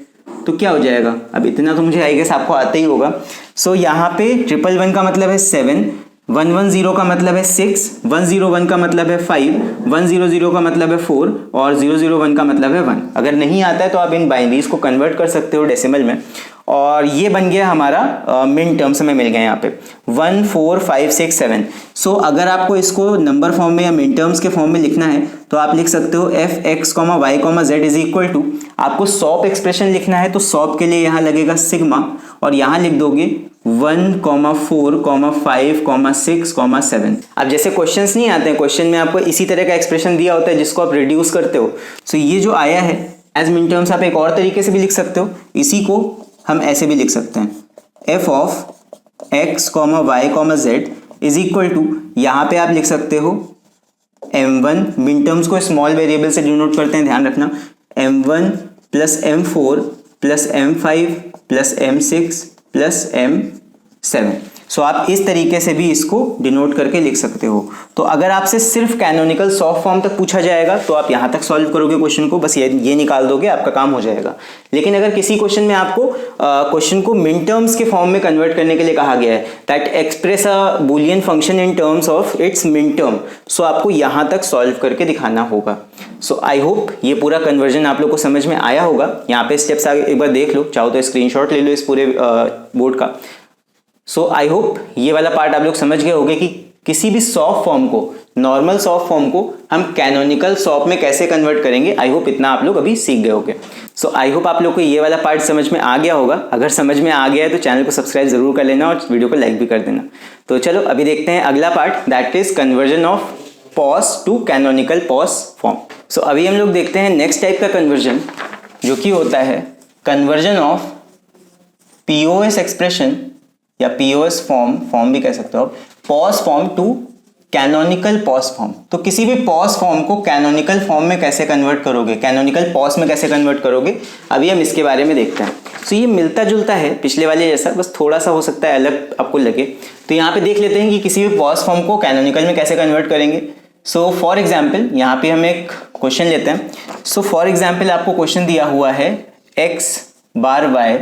तो क्या हो जाएगा। अब इतना तो मुझे आई गेस आपको आता ही होगा। सो यहाँ पे 111 का मतलब है 7, 110 का मतलब है 6, 101 का मतलब है 5, 100 का मतलब है 4 और 001 का मतलब है 1। अगर नहीं आता है तो आप इन बाइनरीज को कन्वर्ट कर सकते हो डेसिमल में, और ये बन गया हमारा मिन टर्म्स में मिल गए यहाँ पे 1 4 5 6 7। सो अगर आपको इसको नंबर फॉर्म में या मिन टर्म्स के फॉर्म में लिखना है तो आप लिख सकते हो f x, y, z is equal to, आपको सॉप एक्सप्रेशन लिखना है तो सॉप के लिए यहाँ लगेगा सिग्मा और यहाँ लिख दोगे 1, 4, 5, 6, 7। अब जैसे क्वेश्चंस नहीं आते हैं, क्वेश्चन में आपको इसी तरह का एक्सप्रेशन दिया होता है जिसको आप रिड्यूस करते हो। सो ये जो आया है एज मिन टर्म्स आप एक और तरीके से भी लिख सकते हो, इसी को हम ऐसे भी लिख सकते हैं f of x, y, z is equal to, यहाँ पे आप लिख सकते हो m1, मिन टर्म्स को स्मॉल वेरिएबल से डिनोट करते हैं, ध्यान रखना, m1 plus m4 plus m5 plus m6 plus m7। सो आप इस तरीके से भी इसको डिनोट करके लिख सकते हो। तो अगर आपसे सिर्फ कैनोनिकल सॉफ्ट फॉर्म तक पूछा जाएगा तो आप यहाँ तक सॉल्व करोगे क्वेश्चन को, बस ये निकाल दोगे, आपका काम हो जाएगा। लेकिन अगर किसी क्वेश्चन में आपको क्वेश्चन को मिन टर्म्स के फॉर्म में कन्वर्ट करने के लिए कहा गया है, that express a Boolean function in terms of its min term, so आपको यहाँ तक सॉल्व करके दिखाना होगा। सो आई होप ये पूरा कन्वर्जन आप लोग को समझ में आया होगा। यहाँ पे स्टेप्स आगे एक बार देख लो, चाहो तो स्क्रीनशॉट ले लो इस पूरे बोर्ड का। सो आई होप ये वाला पार्ट आप लोग समझ गए होंगे कि किसी भी सॉफ्ट फॉर्म को, नॉर्मल सॉफ्ट फॉर्म को हम कैनोनिकल सॉफ्ट में कैसे कन्वर्ट करेंगे। आई होप इतना आप लोग अभी सीख गए होंगे। सो आई होप आप लोग को ये वाला पार्ट समझ में आ गया होगा। अगर समझ में आ गया है तो चैनल को सब्सक्राइब जरूर कर लेना और वीडियो को लाइक भी कर देना। तो चलो अभी देखते हैं अगला पार्ट, that is conversion of POS to canonical POS form. So अभी हम लोग देखते हैं नेक्स्ट टाइप का कन्वर्जन, जो कि होता है कन्वर्जन ऑफ पीओएस एक्सप्रेशन या पीओएस फॉर्म भी कह सकते हो, POS form to canonical POS form. तो किसी भी पॉज फॉर्म को कैनोनिकल फॉर्म में कैसे कन्वर्ट करोगे, कैनोनिकल पॉज में कैसे कन्वर्ट करोगे, अभी हम इसके बारे में देखते हैं। सो ये मिलता जुलता है पिछले वाले जैसा, बस थोड़ा सा हो सकता है अलग आपको लगे। तो यहाँ पे देख लेते हैं कि किसी भी पॉज फॉर्म को कैनोनिकल में कैसे कन्वर्ट करेंगे। सो फॉर एग्जाम्पल यहाँ पे हम एक क्वेश्चन लेते हैं। सो फॉर एग्जाम्पल आपको क्वेश्चन दिया हुआ है x bar y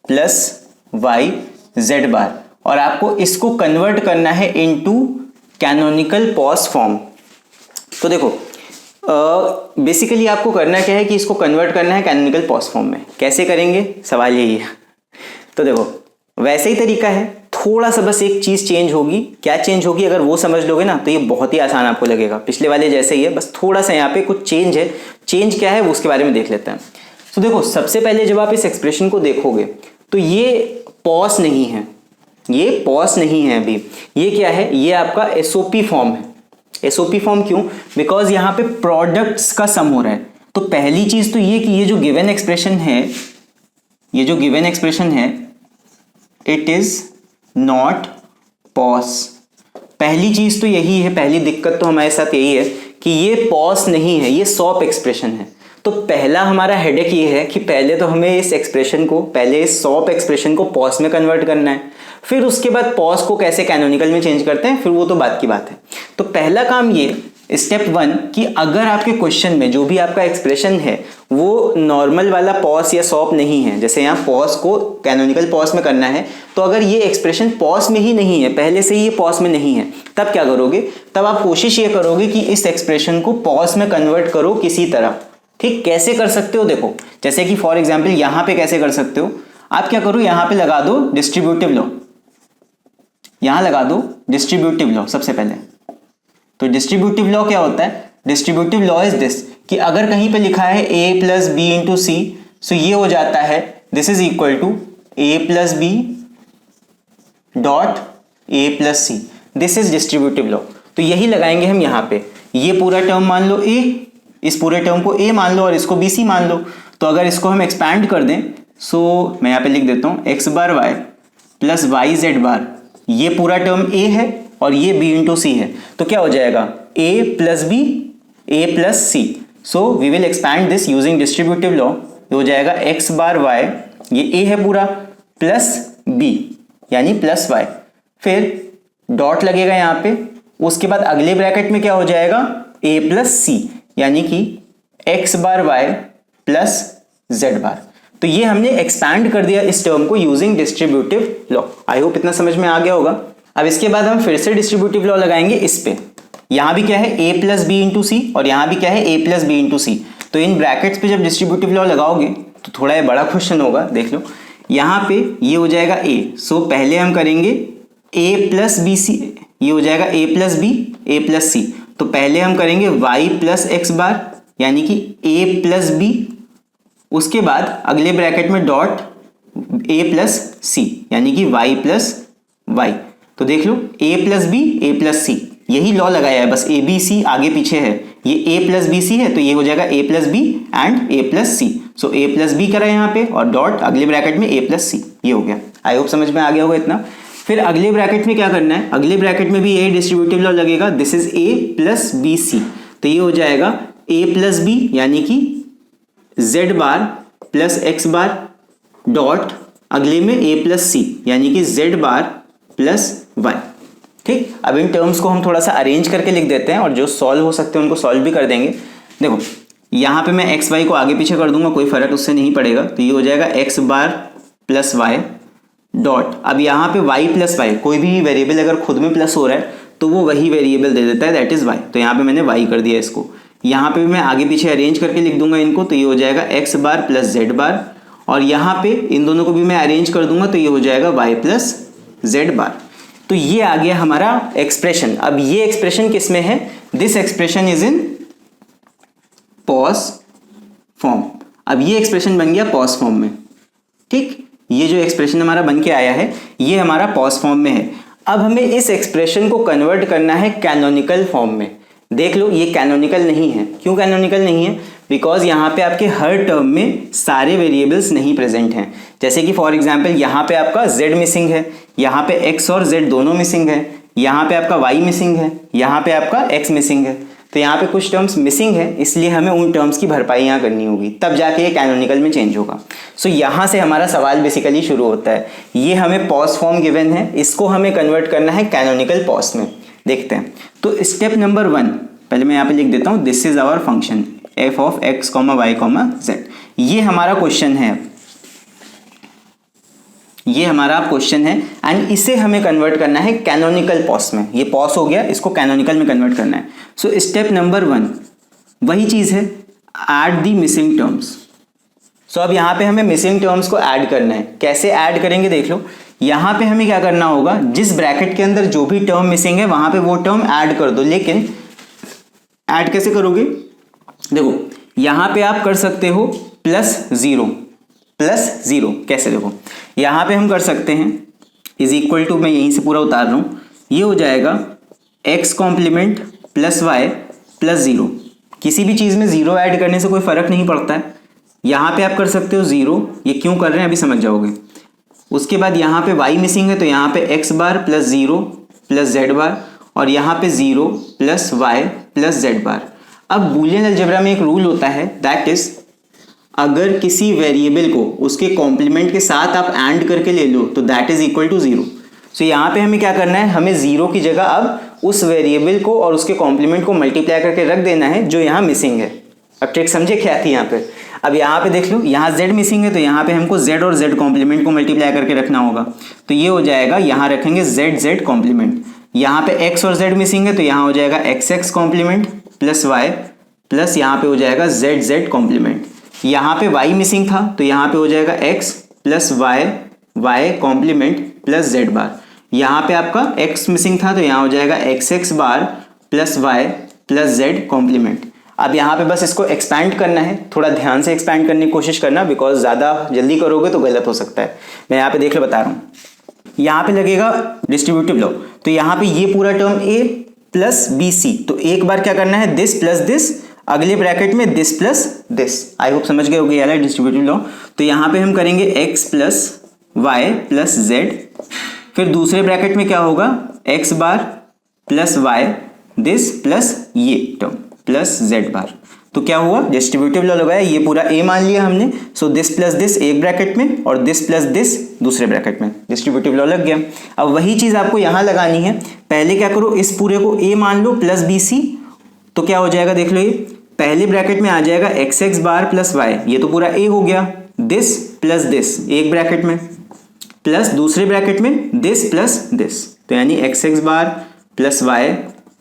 plus y z बार, और आपको इसको कन्वर्ट करना है इनटू कैनोनिकल पॉज फॉर्म। तो देखो बेसिकली आपको करना क्या है कि इसको कन्वर्ट करना है कैनोनिकल पॉज फॉर्म में। कैसे करेंगे, सवाल यही है। तो देखो वैसे ही तरीका है, थोड़ा सा बस एक चीज़ चेंज होगी। क्या चेंज होगी, अगर वो समझ लोगे ना तो ये बहुत ही आसान आपको लगेगा। पिछले वाले जैसे ही है, बस थोड़ा सा यहाँ पे कुछ चेंज है। चेंज क्या है वो उसके बारे में देख लेते हैं। तो देखो सबसे पहले जब आप इस एक्सप्रेशन को देखोगे तो ये पॉज नहीं है, ये पॉज नहीं है अभी। ये क्या है, ये आपका एसओपी फॉर्म है। एसओपी फॉर्म क्यों, बिकॉज यहाँ पे प्रोडक्ट्स का सम हो रहा है। तो पहली चीज तो ये कि ये जो गिवन एक्सप्रेशन है, ये जो गिवन एक्सप्रेशन है, इट इज नॉट पॉज। पहली चीज तो यही है, पहली दिक्कत तो हमारे साथ यही है कि ये पॉज नहीं है, ये सॉप एक्सप्रेशन है। तो पहला हमारा हेडेक ये है कि पहले तो हमें इस एक्सप्रेशन को, पहले इस सॉप एक्सप्रेशन को पॉज में कन्वर्ट करना है, फिर उसके बाद पॉज को कैसे कैनोनिकल में चेंज करते हैं, फिर वो तो बात की बात है। तो पहला काम ये स्टेप 1 कि अगर आपके क्वेश्चन में जो भी आपका एक्सप्रेशन है वो नॉर्मल वाला पॉज या सॉप नहीं है, जैसे यहाँ पॉज को कैनोनिकल पॉज में करना है, तो अगर ये एक्सप्रेशन पॉज में ही नहीं है, पहले से ही ये पॉज में नहीं है, तब क्या करोगे, तब आप कोशिश ये करोगे कि इस एक्सप्रेशन को पॉज में कन्वर्ट करो किसी तरह। ठीक, कैसे कर सकते हो, देखो जैसे कि फॉर एग्जाम्पल यहाँ पे कैसे कर सकते हो, आप क्या करो, यहाँ पे लगा दो डिस्ट्रीब्यूटिव लॉ, यहाँ लगा दो डिस्ट्रीब्यूटिव लॉ सबसे पहले। तो डिस्ट्रीब्यूटिव लॉ क्या होता है, डिस्ट्रीब्यूटिव लॉ इज दिस कि अगर कहीं पे लिखा है a plus B into C, so ये हो जाता है this is equal to a plus B dot a plus C, this is distributive law. तो यही लगाएंगे हम यहाँ पे, ये पूरा टर्म मान लो a, इस पूरे टर्म को a मान लो और इसको bc मान लो। तो अगर इसको हम एक्सपैंड कर दें, सो मैं यहाँ पे लिख देता हूँ x bar y plus Y Z बार, ये पूरा टर्म a है और ये b इंटू सी है, तो क्या हो जाएगा a plus B a plus C. So we will expand this using distributive law, हो जाएगा x बार y, ये a है पूरा, प्लस b, यानी प्लस वाई, फिर डॉट लगेगा यहाँ पे, उसके बाद अगले ब्रैकेट में क्या हो जाएगा a प्लस सी, यानी कि x bar y plus z bar. तो ये हमने एक्सपैंड कर दिया इस टर्म को using distributive law. I hope इतना समझ में आ गया होगा। अब इसके बाद हम फिर से डिस्ट्रीब्यूटिव लॉ लगाएंगे इस पे। यहाँ भी क्या है a प्लस बी इंटू सी और यहाँ भी क्या है a plus B into C. तो इन ब्रैकेट्स पे जब डिस्ट्रीब्यूटिव लॉ लगाओगे तो थोड़ा ये बड़ा क्वेश्चन होगा, देख लो। यहाँ पे ये हो जाएगा a, सो पहले हम करेंगे a प्लस बी सी, ये हो जाएगा a plus B a plus C. तो पहले हम करेंगे y प्लस एक्स बार यानी कि a प्लस बी, उसके बाद अगले ब्रैकेट में डॉट a प्लस सी यानी कि y प्लस वाई। तो देख लो a plus B a plus C, यही लॉ लगाया है, बस a b c आगे पीछे है। ये a प्लस बी सी है तो ये हो जाएगा a plus B and a plus C. So a plus B करा यहाँ पे और डॉट अगले ब्रैकेट में a प्लस सी, ये हो गया। आई होप समझ में आ गया होगा इतना। फिर अगले ब्रैकेट में क्या करना है, अगले ब्रैकेट में भी यही डिस्ट्रीब्यूटिव लॉ लगेगा। This is a plus B C, तो ये हो जाएगा a प्लस बी यानी कि z बार प्लस एक्स बार डॉट अगले में a प्लस सी यानी कि z बार प्लस वाई। ठीक, अब इन टर्म्स को हम थोड़ा सा अरेंज करके लिख देते हैं और जो सॉल्व हो सकते हैं उनको सॉल्व भी कर देंगे। देखो यहाँ पे मैं एक्स वाई को आगे पीछे कर दूंगा, कोई फर्क उससे नहीं पड़ेगा। तो ये हो जाएगा X bar plus Y dot, अब यहाँ पे y प्लस वाई, कोई भी वेरिएबल अगर खुद में प्लस हो रहा है तो वो वही वेरिएबल दे देता है, दैट इज y। तो यहाँ पे मैंने y कर दिया इसको। यहाँ पे भी मैं आगे पीछे अरेंज करके लिख दूंगा इनको, तो ये हो जाएगा x बार प्लस z बार, और यहाँ पे इन दोनों को भी मैं अरेंज कर दूंगा तो ये हो जाएगा y प्लस z बार। तो ये आ गया हमारा एक्सप्रेशन। अब ये एक्सप्रेशन किस में है, this expression is in pause form. अब ये एक्सप्रेशन बन गया पॉज फॉर्म में। ठीक, ये जो एक्सप्रेशन हमारा बन के आया है ये हमारा पॉज फॉर्म में है। अब हमें इस एक्सप्रेशन को कन्वर्ट करना है कैनोनिकल फॉर्म में। देख लो ये कैनोनिकल नहीं है। क्यों कैनोनिकल नहीं है, बिकॉज यहाँ पे आपके हर टर्म में सारे वेरिएबल्स नहीं प्रेजेंट हैं। जैसे कि फॉर एग्जांपल यहाँ पे आपका z मिसिंग है, यहाँ पे x और z दोनों मिसिंग है, यहाँ पे आपका y मिसिंग है, यहाँ पे आपका x मिसिंग है। तो यहाँ पे कुछ टर्म्स मिसिंग है, इसलिए हमें उन टर्म्स की भरपाई यहाँ करनी होगी, तब जाके ये कैनोनिकल में चेंज होगा। सो यहाँ से हमारा सवाल बेसिकली शुरू होता है। ये हमें पॉज फॉर्म गिवन है, इसको हमें कन्वर्ट करना है कैनोनिकल पॉज में। देखते हैं। तो स्टेप नंबर 1 पहले मैं यहाँ पे लिख देता हूँ, this is our function f of x, y, z। ये हमारा क्वेश्चन है, ये हमारा क्वेश्चन है एंड इसे हमें कन्वर्ट करना है कैनोनिकल पॉज में। ये पॉज हो गया, इसको कैनोनिकल में कन्वर्ट करना है। सो स्टेप नंबर 1 वही चीज है, ऐड दी मिसिंग टर्म्स। सो अब यहाँ पे हमें मिसिंग टर्म्स को ऐड करना है। कैसे ऐड करेंगे देख लो। यहाँ पे हमें क्या करना होगा, जिस ब्रैकेट के अंदर जो भी टर्म मिसिंग है वहां पे वो टर्म ऐड कर दो। लेकिन ऐड कैसे करोगे, देखो यहाँ पे आप कर सकते हो +0 +0। कैसे, देखो यहाँ पे हम कर सकते हैं इज इक्वल टू, मैं यहीं से पूरा उतार रहा हूँ, ये हो जाएगा x complement plus Y plus 0। किसी भी चीज़ में 0 ऐड करने से कोई फर्क नहीं पड़ता है। यहाँ पे आप कर सकते हो 0, ये क्यों कर रहे हैं अभी समझ जाओगे। उसके बाद यहाँ पे y मिसिंग है तो यहाँ पे x bar plus 0 plus z बार, और यहाँ पे 0 प्लस y प्लस z बार। अब बूलियन अलजेब्रा में एक रूल होता है, दैट इज अगर किसी वेरिएबल को उसके कॉम्प्लीमेंट के साथ आप एंड करके ले लो तो दैट इज इक्वल टू 0। सो यहाँ पे हमें क्या करना है, हमें 0 की जगह अब उस वेरिएबल को और उसके कॉम्प्लीमेंट को मल्टीप्लाई करके रख देना है जो यहाँ मिसिंग है। अब ट्रिक समझे क्या थी यहाँ पे। अब यहाँ पे देख लो, यहाँ z मिसिंग है तो यहाँ पे हमको z और z कॉम्प्लीमेंट को मल्टीप्लाई करके रखना होगा। तो ये हो जाएगा, यहाँ रखेंगे z कॉम्प्लीमेंट। यहाँ पे x और z मिसिंग है तो यहाँ हो जाएगा x complement plus y plus यहाँ पे हो जाएगा z कॉम्प्लीमेंट। यहाँ पे y मिसिंग था तो यहाँ पे हो जाएगा x plus y complement plus z bar. यहाँ पे आपका x मिसिंग था तो यहाँ हो जाएगा x bar plus y plus z complement. अब यहाँ पे बस इसको एक्सपैंड करना है, थोड़ा ध्यान से एक्सपैंड करने की कोशिश करना, बिकॉज ज़्यादा जल्दी करोगे तो गलत हो सकता है। मैं यहाँ पे देख लो बता रहा हूँ, यहाँ पे लगेगा डिस्ट्रीब्यूटिव लॉ। तो यहाँ पे ये पूरा term a plus B C, तो एक बार क्या करना है दिस प्लस दिस, अगले ब्रैकेट में this plus this. I hope समझ गए होगे यार डिस्ट्रीब्यूटिव लॉ। तो यहाँ पे हम करेंगे x plus Y plus z, फिर दूसरे ब्रैकेट में क्या होगा x bar plus Y this plus ये टर्म प्लस z बार। तो क्या हुआ, डिस्ट्रीब्यूटिव लॉ लगाया, ये पूरा ए मान लिया हमने, सो दिस प्लस दिस एक ब्रैकेट में और दिस प्लस दिस दूसरे ब्रैकेट में, डिस्ट्रीब्यूटिव लॉ लग गया। अब वही चीज आपको यहां लगानी है। पहले क्या करो, इस पूरे को ए मान लो प्लस बी सी, तो क्या हो जाएगा देख लो, ये पहले ब्रैकेट में आ जाएगा x x bar plus Y, ये तो पूरा ए हो गया, दिस प्लस दिस एक ब्रैकेट में, प्लस दूसरे ब्रैकेट में दिस प्लस दिस, तो यानी x x bar plus Y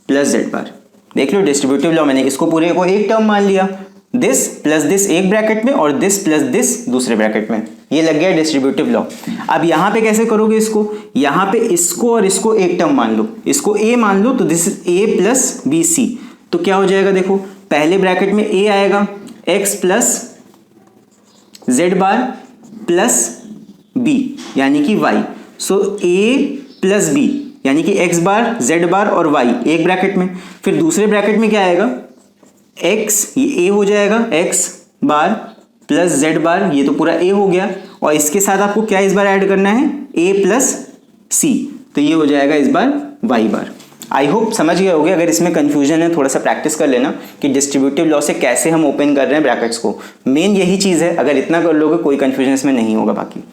plus Z बार। देख लो डिस्ट्रीब्यूटिव लॉ, मैंने इसको पूरे को एक टर्म मान लिया, दिस प्लस दिस एक ब्रैकेट में और दिस प्लस दिस दूसरे ब्रैकेट में, ये लग गया डिस्ट्रीब्यूटिव लॉ। अब यहां पे कैसे करोगे इसको, यहां पे इसको और इसको एक टर्म मान लो, इसको ए मान लो, तो this is A plus B C, तो क्या हो जाएगा देखो, पहले ब्रैकेट में ए आएगा X plus Z bar plus B यानी कि वाई, सो ए प्लस बी यानी कि एक्स बार जेड बार और वाई एक ब्रैकेट में, फिर दूसरे ब्रैकेट में क्या आएगा एक्स, ये ए हो जाएगा एक्स बार प्लस जेड बार, ये तो पूरा ए हो गया, और इसके साथ आपको क्या इस बार ऐड करना है, ए प्लस सी, तो ये हो जाएगा इस बार वाई बार। आई होप समझ गए होगे, अगर इसमें कंफ्यूजन है थोड़ा सा प्रैक्टिस कर लेना कि डिस्ट्रीब्यूटिव लॉ से कैसे हम ओपन कर रहे हैं ब्रैकेट्स को, मेन यही चीज़ है, अगर इतना कर लोगे कोई कंफ्यूजन इसमें नहीं होगा बाकी।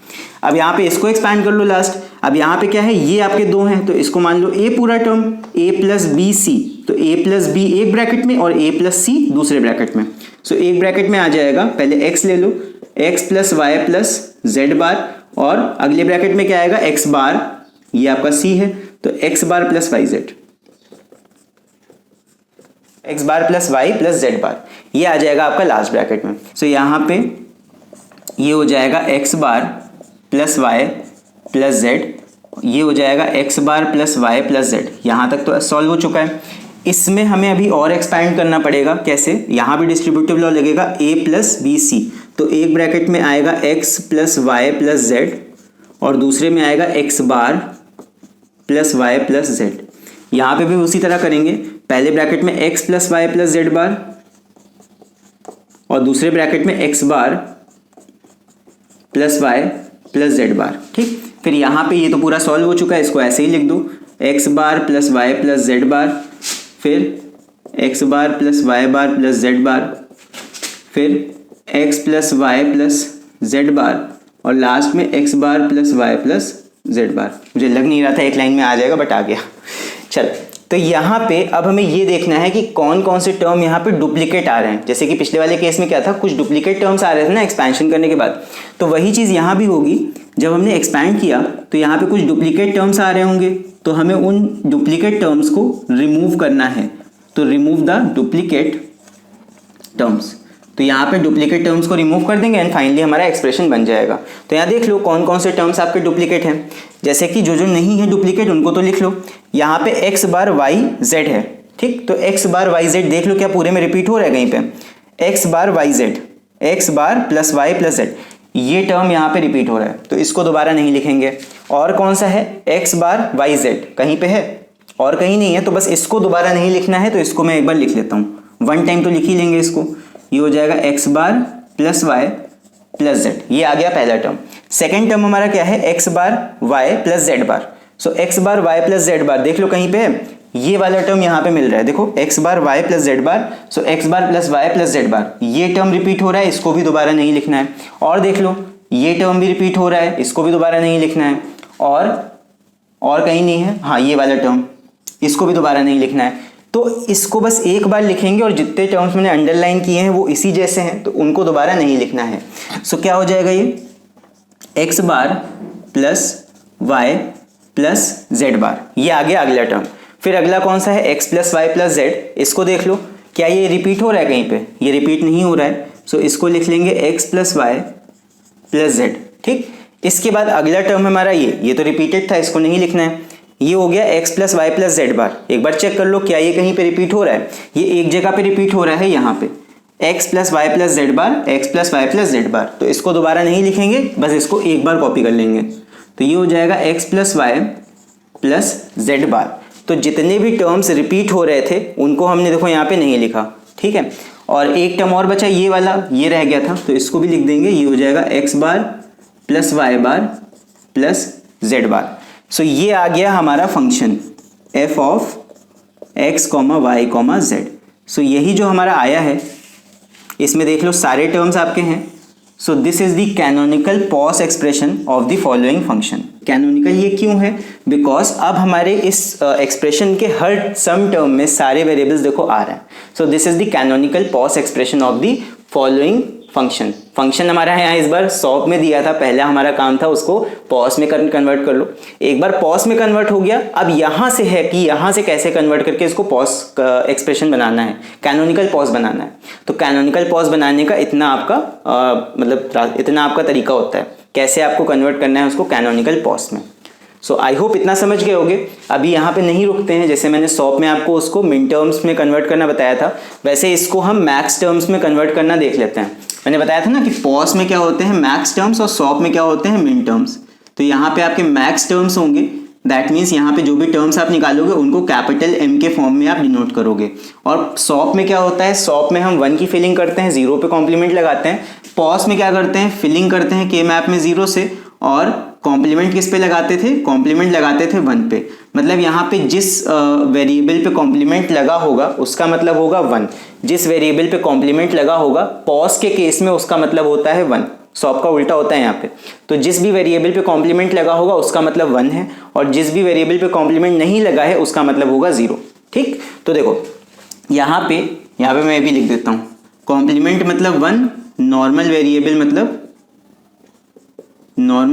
अब यहाँ पे इसको एक्सपैंड कर लो लास्ट, अब यहाँ पे क्या है, ये आपके दो हैं, तो इसको मान लो ए पूरा टर्म, ए प्लस बी सी, तो ए प्लस बी एक ब्रैकेट में और ए प्लस सी दूसरे ब्रैकेट में, सो एक ब्रैकेट में आ जाएगा, पहले एक्स ले लो, X plus Y plus Z bar, और अगले ब्रैकेट में क्या आएगा एक्स बार, ये आपका सी है, तो x bar plus Y Z, x bar plus Y plus Z बार, ये आ जाएगा आपका लास्ट ब्रैकेट में। सो यहाँ पे ये हो जाएगा X bar plus Y plus Z, ये हो जाएगा X bar plus Y plus Z, यहाँ तक तो सॉल्व हो चुका है। इसमें हमें अभी और एक्सपैंड करना पड़ेगा, कैसे, यहाँ भी डिस्ट्रीब्यूटिव लॉ लगेगा ए प्लस बी सी, तो एक ब्रैकेट में आएगा X plus Y plus Z और दूसरे में आएगा X bar plus Y plus Z. यहाँ पे भी उसी तरह करेंगे, पहले ब्रैकेट में x plus Y plus Z bar और दूसरे ब्रैकेट में x bar plus Y plus Z bar, ठीक। फिर यहाँ पे ये तो पूरा सॉल्व हो चुका है, इसको ऐसे ही लिख दो, x bar plus Y plus Z bar, फिर x bar plus Y bar plus Z bar, फिर x plus Y plus Z bar और लास्ट में x bar plus Y plus Z bar. मुझे लग नहीं रहा था एक लाइन में आ जाएगा, बट आ गया। चल, तो यहाँ पे अब हमें ये देखना है कि कौन कौन से टर्म यहाँ पे डुप्लीकेट आ रहे हैं। जैसे कि पिछले वाले केस में क्या था, कुछ डुप्लीकेट टर्म्स आ रहे थे ना एक्सपेंशन करने के बाद, तो वही चीज़ यहाँ भी होगी। जब हमने एक्सपैंड किया तो यहाँ पे कुछ डुप्लीकेट टर्म्स आ रहे होंगे, तो हमें उन डुप्लीकेट टर्म्स को रिमूव करना है, तो रिमूव द डुप्लीकेट टर्म्स। तो यहाँ पे डुप्लीकेट टर्म्स को रिमूव कर देंगे एंड फाइनली हमारा एक्सप्रेशन बन जाएगा। तो यहाँ देख लो कौन कौन से टर्म्स आपके डुप्लीकेट हैं। जैसे कि जो जो नहीं है डुप्लीकेट उनको तो लिख लो। यहाँ पे एक्स बार वाई जेड है, ठीक, तो एक्स बार वाई जेड देख लो क्या पूरे में रिपीट हो रहा है कहीं पे, x bar Y Z, x bar plus Y plus Z, ये टर्म यहाँ पे रिपीट हो रहा है, तो इसको दोबारा नहीं लिखेंगे। और कौन सा है, एक्स बार वाई जेड, कहीं पे है और कहीं नहीं है, तो बस इसको दोबारा नहीं लिखना है, तो इसको मैं एक बार लिख लेता हूँ, वन टाइम तो लिख ही लेंगे इसको। ये हो जाएगा X bar plus Y plus Z, ये आ गया पहला टर्म। सेकेंड टर्म हमारा क्या है, x bar Y plus Z bar. सो x bar Y plus Z बार देख लो कहीं पे है, ये वाला टर्म यहाँ पे मिल रहा है, देखो x bar Y plus Z bar, सो x bar plus Y plus Z बार, ये टर्म रिपीट हो रहा है, इसको भी दोबारा नहीं लिखना है। और देख लो ये टर्म भी रिपीट हो रहा है, इसको भी दोबारा नहीं लिखना है। और कहीं नहीं है, हाँ ये वाला टर्म, इसको भी दोबारा नहीं लिखना है। तो इसको बस एक बार लिखेंगे और जितने टर्म्स मैंने अंडरलाइन किए हैं वो इसी जैसे हैं, तो उनको दोबारा नहीं लिखना है। सो क्या हो जाएगा, ये x bar plus Y plus Z बार, ये आ गया अगला टर्म। फिर अगला कौन सा है, X plus Y plus Z, इसको देख लो क्या ये रिपीट हो रहा है कहीं पे, ये रिपीट नहीं हो रहा है, सो इसको लिख लेंगे X plus Y plus Z, ठीक। इसके बाद अगला टर्म हमारा ये तो रिपीटेड था, इसको नहीं लिखना है। ये हो गया X plus Y plus Z bar, एक बार चेक कर लो क्या ये कहीं पे रिपीट हो रहा है, ये एक जगह पे रिपीट हो रहा है, यहाँ पे X plus Y plus Z bar, X plus Y plus Z bar, तो इसको दोबारा नहीं लिखेंगे, बस इसको एक बार कॉपी कर लेंगे। तो ये हो जाएगा X plus Y plus Z bar. तो जितने भी टर्म्स रिपीट हो रहे थे उनको हमने देखो यहाँ पे नहीं लिखा, ठीक है। और एक टर्म और बचा, ये वाला, ये रह गया था, तो इसको भी लिख देंगे। ये हो जाएगा X bar plus Y bar plus Z bar. So ये आ गया हमारा function F of X comma Y comma Z. So यही जो हमारा आया है इसमें देख लो सारे टर्म्स आपके हैं। So this is the canonical pause expression of the following function. Canonical ये क्यों है? बिकॉज अब हमारे इस एक्सप्रेशन के हर सम टर्म में सारे वेरिएबल्स देखो आ रहे हैं। So this is the canonical pause expression of the following function. Function हमारा यहाँ इस बार सॉल्व में दिया था, पहला हमारा काम था उसको पॉज में कन्वर्ट कर लो। एक बार पॉज में कन्वर्ट हो गया, अब यहाँ से है कि यहाँ से कैसे कन्वर्ट करके इसको पॉज एक्सप्रेशन बनाना है, कैनोनिकल पॉज बनाना है। तो कैनोनिकल पॉज बनाने का इतना आपका इतना आपका तरीका होता है, कैसे आपको कन्वर्ट करना है उसको कैनोनिकल पॉज में। सो आई होप इतना समझ गए होगे। अभी यहाँ पे नहीं रुकते हैं, जैसे मैंने सॉप में आपको उसको मिन टर्म्स में कन्वर्ट करना बताया था, वैसे इसको हम मैक्स टर्म्स में कन्वर्ट करना देख लेते हैं। मैंने बताया था ना कि पॉज में क्या होते हैं मैक्स टर्म्स और सॉप में क्या होते हैं मिन टर्म्स। तो यहाँ पे आपके मैक्स टर्म्स होंगे, दैट मीन्स यहाँ पे जो भी टर्म्स आप निकालोगे उनको कैपिटल M के फॉर्म में आप डिनोट करोगे। और सॉप में क्या होता है, सॉप में हम 1 की फिलिंग करते हैं, 0 पे कॉम्प्लीमेंट लगाते हैं। पॉज में क्या करते हैं, फिलिंग करते हैं के मैप में 0 से, और कॉम्प्लीमेंट किस पे लगाते थे, कॉम्प्लीमेंट लगाते थे 1 पे। मतलब यहाँ पे जिस वेरिएबल पे कॉम्प्लीमेंट लगा होगा उसका मतलब होगा 1, जिस वेरिएबल पे कॉम्प्लीमेंट लगा होगा पॉज के केस में उसका मतलब होता है 1। सॉप का उल्टा होता है यहाँ पे। तो जिस भी वेरिएबल पे कॉम्प्लीमेंट लगा होगा उसका मतलब 1 है, और जिस भी वेरिएबल पे कॉम्प्लीमेंट नहीं लगा है उसका मतलब होगा 0। ठीक, तो देखो यहाँ पे मैं भी लिख देता हूँ, कॉम्प्लीमेंट मतलब 1, नॉर्मल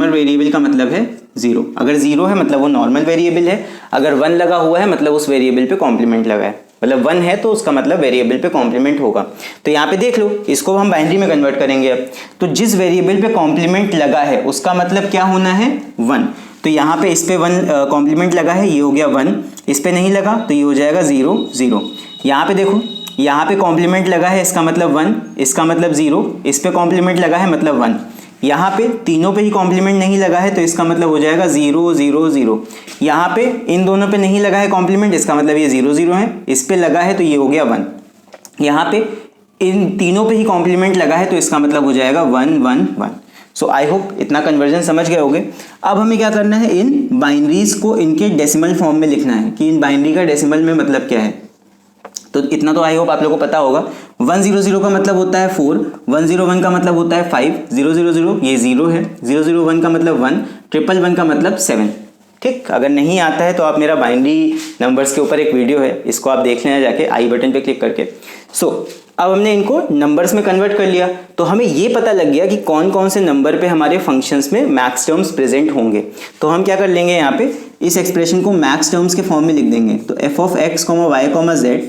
वेरिएबल का मतलब है 0। अगर 0 है मतलब वो नॉर्मल वेरिएबल है, अगर 1 लगा हुआ है मतलब उस वेरिएबल पे कॉम्प्लीमेंट लगा है, मतलब 1 है तो उसका मतलब वेरिएबल पे कॉम्प्लीमेंट होगा। तो यहाँ पे देख लो, इसको हम बाइनरी में कन्वर्ट करेंगे अब। तो जिस वेरिएबल पे कॉम्प्लीमेंट लगा है उसका मतलब क्या होना है, 1। तो यहाँ पे इस पे 1 कॉम्प्लीमेंट लगा है, ये हो गया 1। इस पे नहीं लगा तो ये हो जाएगा 0 0। यहाँ पे देखो, यहाँ पे कॉम्प्लीमेंट लगा है इसका मतलब 1, इसका मतलब 0। इस पे कॉम्प्लीमेंट लगा है मतलब 1। यहाँ पे तीनों पे ही कॉम्प्लीमेंट नहीं लगा है तो इसका मतलब हो जाएगा 0 0 0। यहाँ पे इन दोनों पे नहीं लगा है कॉम्प्लीमेंट, इसका मतलब ये 0 0 है। इस पे लगा है तो ये हो गया 1। यहाँ पे इन तीनों पे ही कॉम्प्लीमेंट लगा है तो इसका मतलब हो जाएगा 1 1 1। सो आई होप इतना कन्वर्जन समझ गए होगे। अब हमें क्या करना है, इन बाइनरीज को इनके डेसिमल फॉर्म में लिखना है कि इन बाइनरी का डेसिमल में मतलब क्या है। तो इतना तो आई होप आप लोगों को पता होगा। 100 का मतलब होता है 4, 101 का मतलब होता है 5, 000 ये 0 है, 001 का मतलब 1, 111 का मतलब 7। ठीक, अगर नहीं आता है तो आप मेरा बाइनरी नंबर्स के ऊपर एक वीडियो है, इसको आप देख लेना जाके आई बटन पे क्लिक करके। सो अब हमने इनको नंबर्स में कन्वर्ट कर लिया, तो हमें ये पता लग गया कि कौन कौन से नंबर पे हमारे फंक्शंस में मैक्स टर्म्स प्रेजेंट होंगे। तो हम क्या कर लेंगे, यहाँ पे इस एक्सप्रेशन को मैक्स टर्म्स के फॉर्म में लिख देंगे। तो f(x, y, z)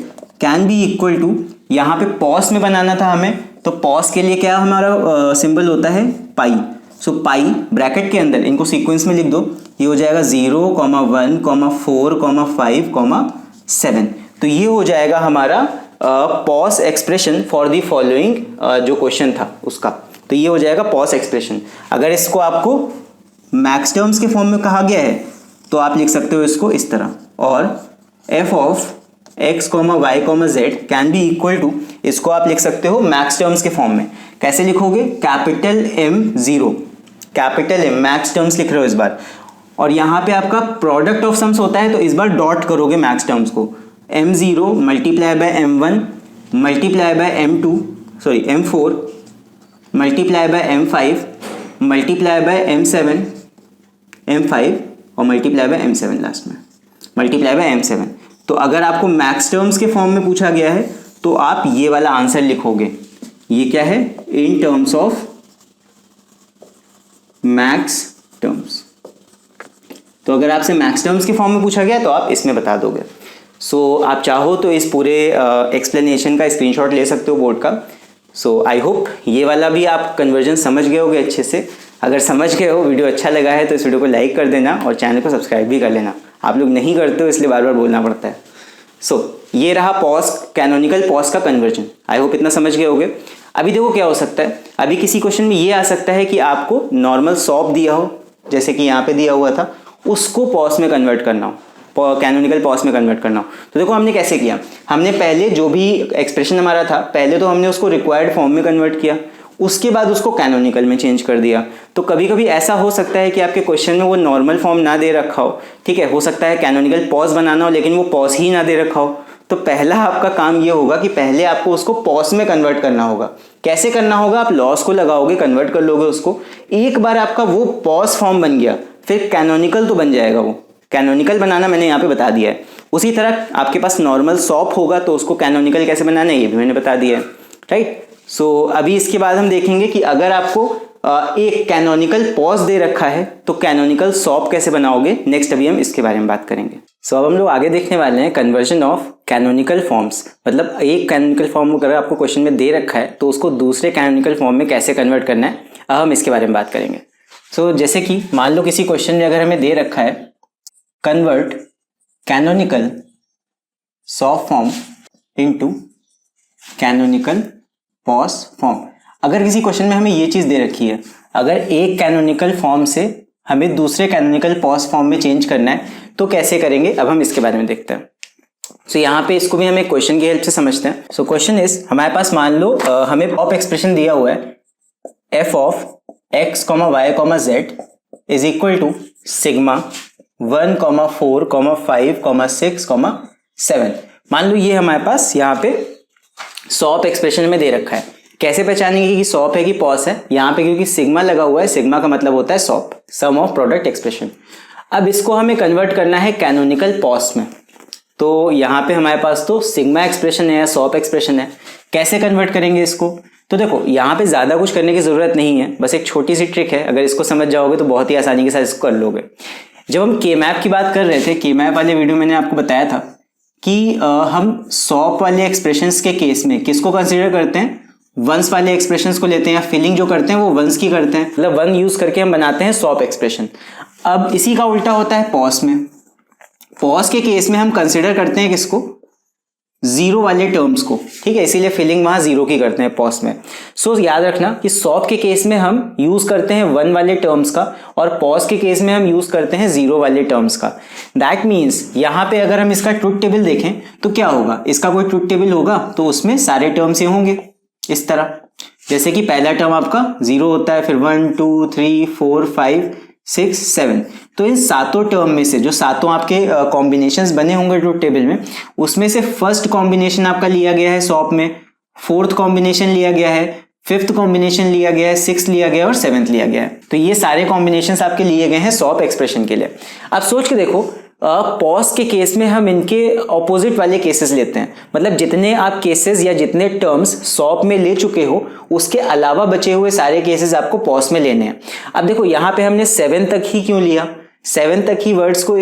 can be equal to, यहाँ पे पॉज में बनाना था हमें, तो पॉज के लिए क्या हमारा सिंबल होता है, पाई। सो पाई ब्रैकेट के अंदर इनको सीक्वेंस में लिख दो, ये हो जाएगा 0, 1, 4, 5, 7। तो ये हो जाएगा हमारा pause expression for the following जो क्वेश्चन था उसका। तो ये हो जाएगा पॉज एक्सप्रेशन। अगर इसको आपको मैक्स टर्म्स के फॉर्म में कहा गया है तो आप लिख सकते हो इसको इस तरह, और f(x, y, z) can be equal to, इसको आप लिख सकते हो मैक्स टर्म्स के फॉर्म में। कैसे लिखोगे, capital M0, capital M, max terms लिख रहे हो इस बार, और यहाँ पे आपका प्रोडक्ट ऑफ सम्स होता है तो इस बार डॉट करोगे मैक्स टर्म्स को, M0 multiply by M1 multiply by M4 multiply by M5 multiply by M7 M5 और मल्टीप्लाई बाय M7 लास्ट में, मल्टीप्लाई बाय M7। तो अगर आपको मैक्स टर्म्स के फॉर्म में पूछा गया है तो आप ये वाला आंसर लिखोगे। ये क्या है, इन टर्म्स ऑफ मैक्स टर्म्स। तो अगर आपसे मैक्स टर्म्स के फॉर्म में पूछा गया तो आप इसमें बता दोगे। सो आप चाहो तो इस पूरे एक्सप्लेनेशन का स्क्रीनशॉट ले सकते हो बोर्ड का। सो आई होप ये वाला भी आप कन्वर्जन समझ गए होगे अच्छे से। अगर समझ गए हो, वीडियो अच्छा लगा है तो इस वीडियो को लाइक कर देना और चैनल को सब्सक्राइब भी कर लेना। आप लोग नहीं करते हो इसलिए बार बार बोलना पड़ता है। सो ये रहा पॉज, कैनोनिकल पॉज का कन्वर्जन। आई होप इतना समझ गए होगे। अभी देखो क्या हो सकता है, अभी किसी क्वेश्चन में ये आ सकता है कि आपको नॉर्मल सॉप दिया हो, जैसे कि यहाँ पे दिया हुआ था, उसको पॉज में कन्वर्ट करना हो, कैनोनिकल पॉज में कन्वर्ट करना हो। तो देखो हमने कैसे किया, हमने पहले जो भी एक्सप्रेशन हमारा था पहले तो हमने उसको रिक्वायर्ड फॉर्म में कन्वर्ट किया, उसके बाद उसको कैनोनिकल में चेंज कर दिया। तो कभी कभी ऐसा हो सकता है कि आपके क्वेश्चन में वो नॉर्मल फॉर्म ना दे रखा हो, ठीक है, हो सकता है कैनोनिकल पॉज बनाना हो लेकिन वो पॉज ही ना दे रखा हो, तो पहला आपका काम ये होगा कि पहले आपको उसको पॉस में कन्वर्ट करना होगा। कैसे करना होगा? आप लॉस को लगाओगे, कन्वर्ट कर लोगे उसको। एक बार आपका वो पॉस फॉर्म बन गया, फिर कैनोनिकल तो बन जाएगा। वो कैनोनिकल बनाना मैंने यहाँ पे बता दिया है। उसी तरह आपके पास नॉर्मल सॉप होगा तो उसको कैनोनिकल कैसे बनाना है ये भी मैंने बता दिया है, राइट। सो अभी इसके बाद हम देखेंगे कि अगर आपको एक कैनोनिकल पॉज दे रखा है तो कैनोनिकल सॉप कैसे बनाओगे। नेक्स्ट अभी हम इसके बारे में बात करेंगे। सो अब हम लोग आगे देखने वाले हैं कन्वर्जन ऑफ कैनोनिकल फॉर्म्स। मतलब एक कैनोनिकल फॉर्म अगर आपको क्वेश्चन में दे रखा है तो उसको दूसरे कैनोनिकल फॉर्म में कैसे कन्वर्ट करना है, अब हम इसके बारे में बात करेंगे। सो जैसे कि मान लो किसी क्वेश्चन में अगर हमें दे रखा है convert canonical SOP form into canonical POS form. अगर किसी क्वेश्चन में हमें ये चीज दे रखी है, अगर एक कैनोनिकल फॉर्म से हमें दूसरे कैनोनिकल पॉज फॉर्म में चेंज करना है तो कैसे करेंगे, अब हम इसके बारे में देखते हैं। सो यहाँ पे इसको भी हम एक क्वेश्चन की हेल्प से समझते हैं। सो क्वेश्चन इज, हमारे पास मान लो हमें ऑफ एक्सप्रेशन दिया हुआ है F of X comma Y comma Z is equal to sigma 1 4 5 6 7। मान लो ये हमारे पास यहाँ पे सॉप एक्सप्रेशन में दे रखा है। कैसे पहचानेंगे कि सॉप है कि पॉस है? यहाँ पे क्योंकि सिग्मा लगा हुआ है, सिग्मा का मतलब होता है SOP, sum of product expression. अब इसको हमें कन्वर्ट करना है कैनोनिकल पॉस में। तो यहाँ पे हमारे पास तो सिग्मा एक्सप्रेशन है या सॉप एक्सप्रेशन है। कैसे कन्वर्ट करेंगे इसको? तो देखो यहाँ पे ज्यादा कुछ करने की जरूरत नहीं है, बस एक छोटी सी ट्रिक है। अगर इसको समझ जाओगे तो बहुत ही आसानी के साथ इसको कर लोगे। जब हम के मैप की बात कर रहे थे, के मैप वाले वीडियो मैंने आपको बताया था कि हम सॉप वाले एक्सप्रेशंस के केस में किसको कंसीडर करते हैं? वंस वाले एक्सप्रेशंस को लेते हैं, या फिलिंग जो करते हैं वो वंस की करते हैं, मतलब वन यूज करके हम बनाते हैं सॉप एक्सप्रेशन। अब इसी का उल्टा होता है पॉस में। पॉस के केस में हम कंसीडर करते हैं किसको? जीरो वाले टर्म्स को, ठीक है, इसीलिए फिलिंग वहां जीरो की करते हैं पॉस में। सो याद रखना कि सॉप के केस में हम यूज करते हैं वन वाले टर्म्स का और पॉस के केस में हम यूज करते हैं जीरो वाले टर्म्स का। दैट मीन्स यहाँ पे अगर हम इसका ट्रुथ टेबल देखें तो क्या होगा? इसका कोई ट्रुथ टेबल होगा तो उसमें सारे टर्म्स ये होंगे इस तरह। जैसे कि पहला टर्म आपका 0 होता है, फिर 1 2 3 4 5 6 7। तो इन सातों टर्म में से जो सातों आपके कॉम्बिनेशंस बने होंगे ट्रुथ टेबल में, उसमें से फर्स्ट कॉम्बिनेशन आपका लिया गया है सॉप में, फोर्थ कॉम्बिनेशन लिया गया है, फिफ्थ कॉम्बिनेशन लिया गया है, सिक्स्थ लिया गया है और सेवेंथ लिया गया है। तो ये सारे कॉम्बिनेशंस आपके लिए गए हैं सॉप एक्सप्रेशन के लिए। अब सोच के देखो, पॉस के केस में हम इनके ऑपोजिट वाले केसेस लेते हैं। मतलब जितने आप केसेस या जितने टर्म्स सॉप में ले चुके हो उसके अलावा बचे हुए सारे केसेस आपको पॉस में लेने हैं। अब देखो यहाँ पे हमने 7 तक ही क्यों लिया? 7 तक ही वर्ड्स को,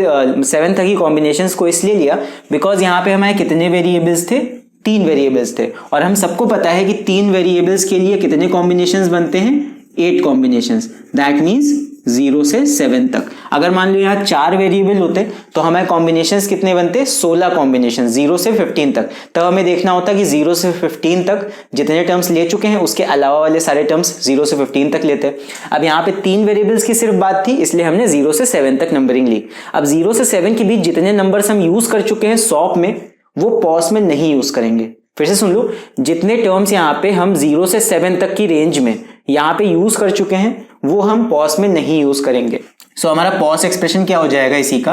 7 तक ही कॉम्बिनेशंस को इसलिए लिया बिकॉज यहाँ पे हमारे कितने वेरिएबल्स थे? 3 वेरिएबल्स थे। और हम सबको पता है कि 3 वेरिएबल्स के लिए कितने कॉम्बिनेशंस बनते हैं? 8 कॉम्बिनेशंस। दैट मीन्स 0 से 7 तक। अगर मान लो यहाँ 4 वेरिएबल होते तो हमारे कॉम्बिनेशंस कितने बनते? 16 कॉम्बिनेशन, 0 से 15 तक। तब हमें देखना होता कि 0 से 15 तक जितने टर्म्स ले चुके हैं उसके अलावा वाले सारे टर्म्स 0 से 15 तक लेते। अब यहाँ पे 3 वेरिएबल्स की सिर्फ बात थी, इसलिए हमने 0 से 7 तक नंबरिंग ली। अब 0 से 7 के बीच जितने नंबर्स हम यूज कर चुके हैं सॉप में वो पॉस में नहीं यूज करेंगे। फिर से सुन लो, जितने टर्म्स यहाँ पे हम 0 से 7 तक की रेंज में यहाँ पे यूज कर चुके हैं वो हम पॉस में नहीं यूज करेंगे। सो हमारा पॉस एक्सप्रेशन क्या हो जाएगा इसी का?